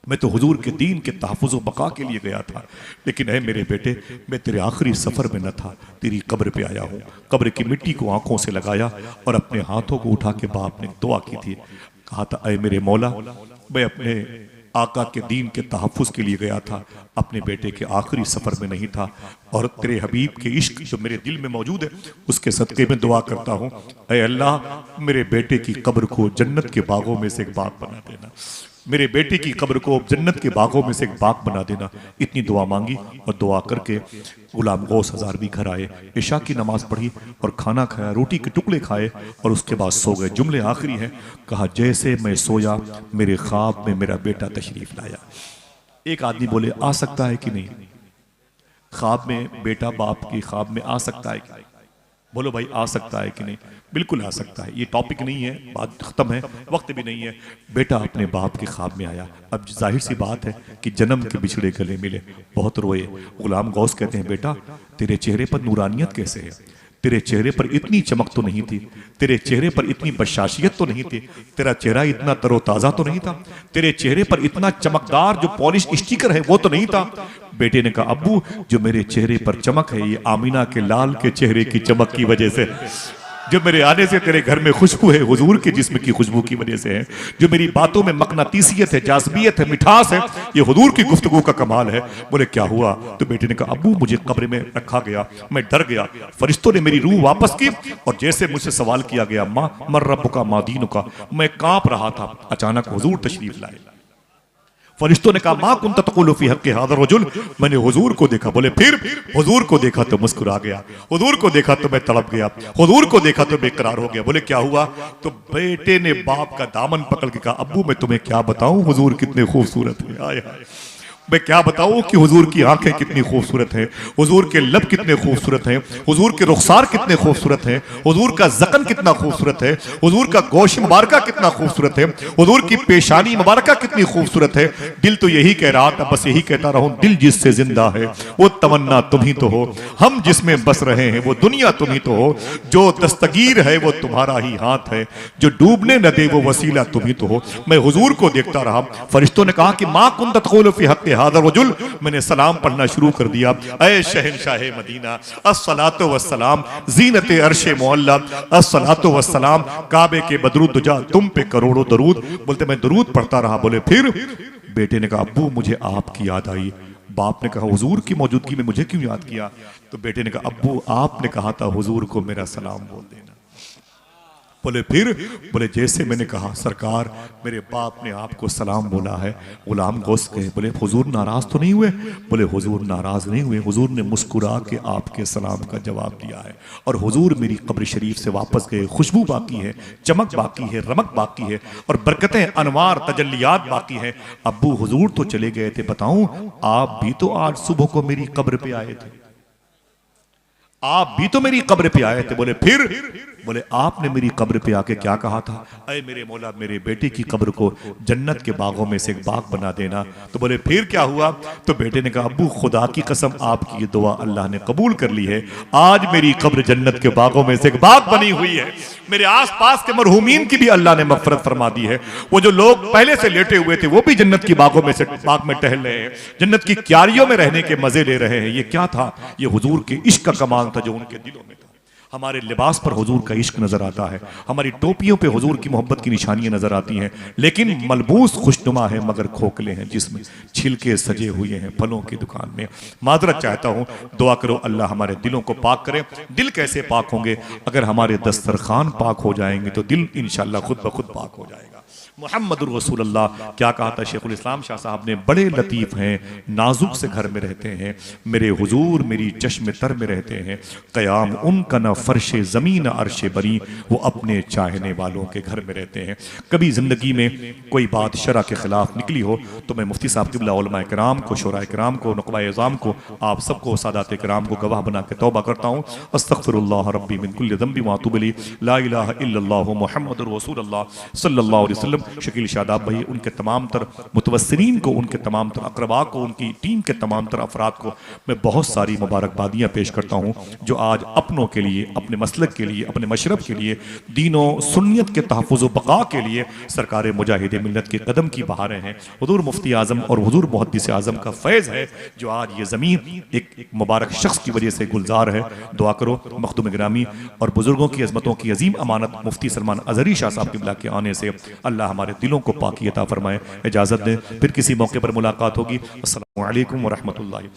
मैं तो हुजूर के दीन के तहफ़्फ़ुज़ व बका के लिए गया था। लेकिन है मेरे बेटे, मैं तेरे आखिरी सफ़र में न था, तेरी कब्र पे आया हूँ। कब्र की मिट्टी को आंखों से लगाया और अपने हाथों को उठा के बाप ने दुआ की थी। कहा था अय मेरे मौला, मैं अपने आका के दीन के तहफ़्फ़ुज़ के लिए गया था, अपने बेटे के आखिरी सफ़र में नहीं था। और तेरे हबीब के इश्क जो मेरे दिल में मौजूद है उसके सदक़े में दुआ करता हूँ, अय अल्लाह मेरे बेटे की कब्र को जन्नत के बागों में से एक बाग बना देना, मेरे बेटे की कब्र को जन्नत के बागों में से एक बाग बना देना। इतनी दुआ मांगी और दुआ करके गुलाम गौस हज़ार भी घर आए, इशा की नमाज पढ़ी और खाना खाया, रोटी के टुकड़े खाए और उसके बाद सो गए। जुमले आखिरी हैं, कहा जैसे मैं सोया मेरे ख्वाब में मेरा बेटा तशरीफ लाया। एक आदमी बोले आ सकता है कि नहीं, ख्वाब में बेटा बाप की ख्वाब में आ सकता है कि नहीं? बोलो भाई आ सकता है कि नहीं? बिल्कुल आ सकता है, ये टॉपिक नहीं है, बात खत्म है, वक्त भी नहीं है। बेटा अपने बाप के ख्वाब में आया। अब जाहिर सी बात है कि जन्म के बिछड़े गले मिले, बहुत रोए। गुलाम गौस कहते हैं बेटा तेरे चेहरे पर नूरानियत कैसे है, तेरे चेहरे पर इतनी चमक तो नहीं थी, तेरे चेहरे पर इतनी बशाशियत तो नहीं थी, तेरा चेहरा इतना तरोताज़ा तो नहीं था, तेरे चेहरे पर इतना चमकदार जो पॉलिश स्टिकर है वो तो नहीं था। बेटे ने कहा अब्बू जो मेरे चेहरे पर चमक है ये आमीना के लाल के चेहरे की चमक की वजह से, जो मेरे आने से तेरे घर में खुशबू है हुजूर के जिस्म की खुशबू की वजह से है, जो मेरी बातों में मकनातीसियत है, जाज़बियत है, मिठास है, ये हुजूर की गुफ्तगू का कमाल है। बोले क्या हुआ? तो बेटे ने कहा अब्बू मुझे कब्र में रखा गया, मैं डर गया, फरिश्तों ने मेरी रूह वापस की और जैसे मुझसे सवाल किया गया माँ मर रब्बुका मा दीनुका, मैं कांप रहा था। अचानक हुजूर तशरीफ लाए। फरिश्तों ने कहा माँ कुंत तक़ूलु फ़ी हक़्क़ि हाज़ा रजुल, मैंने हुजूर को देखा। बोले फिर? हुजूर को देखा तो मुस्कुरा गया, हुजूर को देखा तो मैं तड़प गया, हुजूर को देखा तो बेकरार हो गया। बोले क्या हुआ? तो बेटे ने बाप का दामन पकड़ के कहा अब्बू मैं तुम्हें क्या बताऊं हुजूर कितने खूबसूरत है। आए हाय, मैं क्या बताऊं कि हुजूर की आंखें कितनी खूबसूरत हैं, हुजूर के लब कितने खूबसूरत हैं, हुजूर के रुखसार कितने खूबसूरत हैं, हुजूर का ज़कन कितना खूबसूरत है, हुजूर का गोश मुबारका कितना खूबसूरत है, हुजूर की पेशानी मुबारका कितनी खूबसूरत है। दिल तो यही कह रहा था, बस यही कहता रहूं, दिल जिससे जिंदा है वो तमन्ना तुम ही तो हो, हम जिसमें बस रहे हैं वो दुनिया तुम ही तो हो, जो दस्तगीर है वो तुम्हारा ही हाथ है, जो डूबने न दे वो वसीला तुम ही तो हो। मैं हुजूर को देखता रहा। फरिश्तों ने कहा कि मां कुंत तक़ूलु फी हक़्क़ि हाज़ा रजुल। मैंने सलाम पढ़ना शुरू कर दिया। ऐ शहंशाह मदीना, अस्सलातु वस्सलाम ज़ीनते अर्शे मुअल्ला, अस्सलातु वस्सलाम काबे के बदरुद्दुजा, तुम पे करोड़ों दरूद। बोलते मैं दरूद पढ़ता रहा। बोले फिर बेटे ने कहा अब्बू मुझे आपकी याद आई। बाप ने कहा हुजूर की मौजूदगी में मुझे क्यों याद किया? तो बेटे ने कहा अब्बू आपने कहा था हुजूर को मेरा सलाम बोल देना। बोले फिर? बोले जैसे मैंने कहा सरकार मेरे बाप ने आपको सलाम बोला है। गुलाम गौस कहे। बोले हुजूर नाराज तो नहीं हुए? बोले हुजूर नाराज नहीं हुए, हुजूर ने मुस्कुरा के आपके सलाम का जवाब दिया है। और हुजूर मेरी कब्र शरीफ से वापस गए, खुशबू बाकी है, चमक बाकी है, रमक बाकी है और बरकतें अनवार तजल्लियात बाकी है। अब्बू हुजूर तो चले गए थे, बताऊं आप भी तो आज सुबह को मेरी कब्र पे आए थे, आप भी तो मेरी कब्र पे आए थे। बोले फिर? बोले आपने मेरी कब्र पे आके क्या कहा था? अरे मेरे मौला मेरे बेटे की कब्र को जन्नत के बागों में से एक बाग बना देना। तो बोले फिर क्या हुआ? तो बेटे ने कहा अब्बू खुदा की कसम आपकी ये दुआ अल्लाह ने कबूल कर ली है, आज मेरी कब्र जन्नत के बागों में से एक बाग बनी हुई है। मेरे आसपास के मरहूमीन की भी अल्लाह ने मगफरत फरमा दी है। वो जो लोग पहले से लेटे हुए थे वो भी जन्नत की बागों में से बाग में टहल रहे हैं, जन्नत की क्यारियों में रहने के मजे ले रहे हैं। ये क्या था? ये हुजूर के इश्क का कमाल था जो उनके दिलों में था। हमारे लिबास पर हुजूर का इश्क नजर आता है, हमारी टोपियों पे हुजूर की मोहब्बत की निशानियां नजर आती हैं, लेकिन मलबूस खुशनुमा है मगर खोखले हैं, जिसमें छिलके सजे हुए हैं फलों की दुकान में। माजरत चाहता हूं, दुआ करो अल्लाह हमारे दिलों को पाक करे। दिल कैसे पाक होंगे? अगर हमारे दस्तरखान पाक हो जाएंगे तो दिल इंशाअल्लाह खुद ब खुद पाक हो जाएगा। मुहम्मदुर रसूलुल्लाह क्या कहा था शेखुल इस्लाम शाह साहब ने? बड़े लतीफ हैं, नाजुक से घर में रहते हैं, मेरे हुजूर मेरी चश्मे तर में रहते हैं, क़याम उनका न फर्शे ज़मीन अर्शे बरी, वो अपने चाहने वालों के घर में रहते हैं। कभी ज़िंदगी में कोई बात शरा के ख़िलाफ़ निकली हो तो मैं मुफ्ती साहब क़िबला उलमाए किराम को, शोराए किराम को, नुक़बाए इज़ाम को, आप सबको, सादात किराम को गवाह बना के तौबा करता हूँ। अस्तग़फ़िरुल्लाह रब्बी मिन कुल्लि ज़ंबि व अतूबु इलैहि, ला इलाहा इल्लल्लाहु मुहम्मदुर रसूलुल्लाह सल्लल्लाहु अलैहि वसल्लम। शकील शादाब भाई, उनके तमाम तर मुतवस्सिरीन को, उनके तमाम तर अक़रबा को, उनकी टीम के तमाम तर अफराद को मैं बहुत सारी मुबारकबादियाँ पेश करता हूँ जो आज अपनों के लिए, अपने मसलक के लिए, अपने मशरब के लिए, दीनो सुन्नियत के तहफ़्फ़ुज़ व बक़ा के लिए सरकार मुजाहिद मिल्लत के कदम की बहारें हैं। हुज़ूर मुफ्ती आज़म और हुज़ूर मुहद्दिस आज़म का फैज़ है जो आज ये ज़मीन एक मुबारक शख्स की वजह से गुलजार है। दुआ करो मखदूम गिरामी और बुजुर्गों की अज़मतों की अजीम अमानत मुफ्ती सलमान अज़हरी शाह साहब क़िबला के आने से अल्लाह हमारे दिलों को पाकी अता फरमाए। इजाज़त दें, फिर किसी मौके पर मुलाकात होगी। अस्सलामु अलैकुम व रहमतुल्लाहि।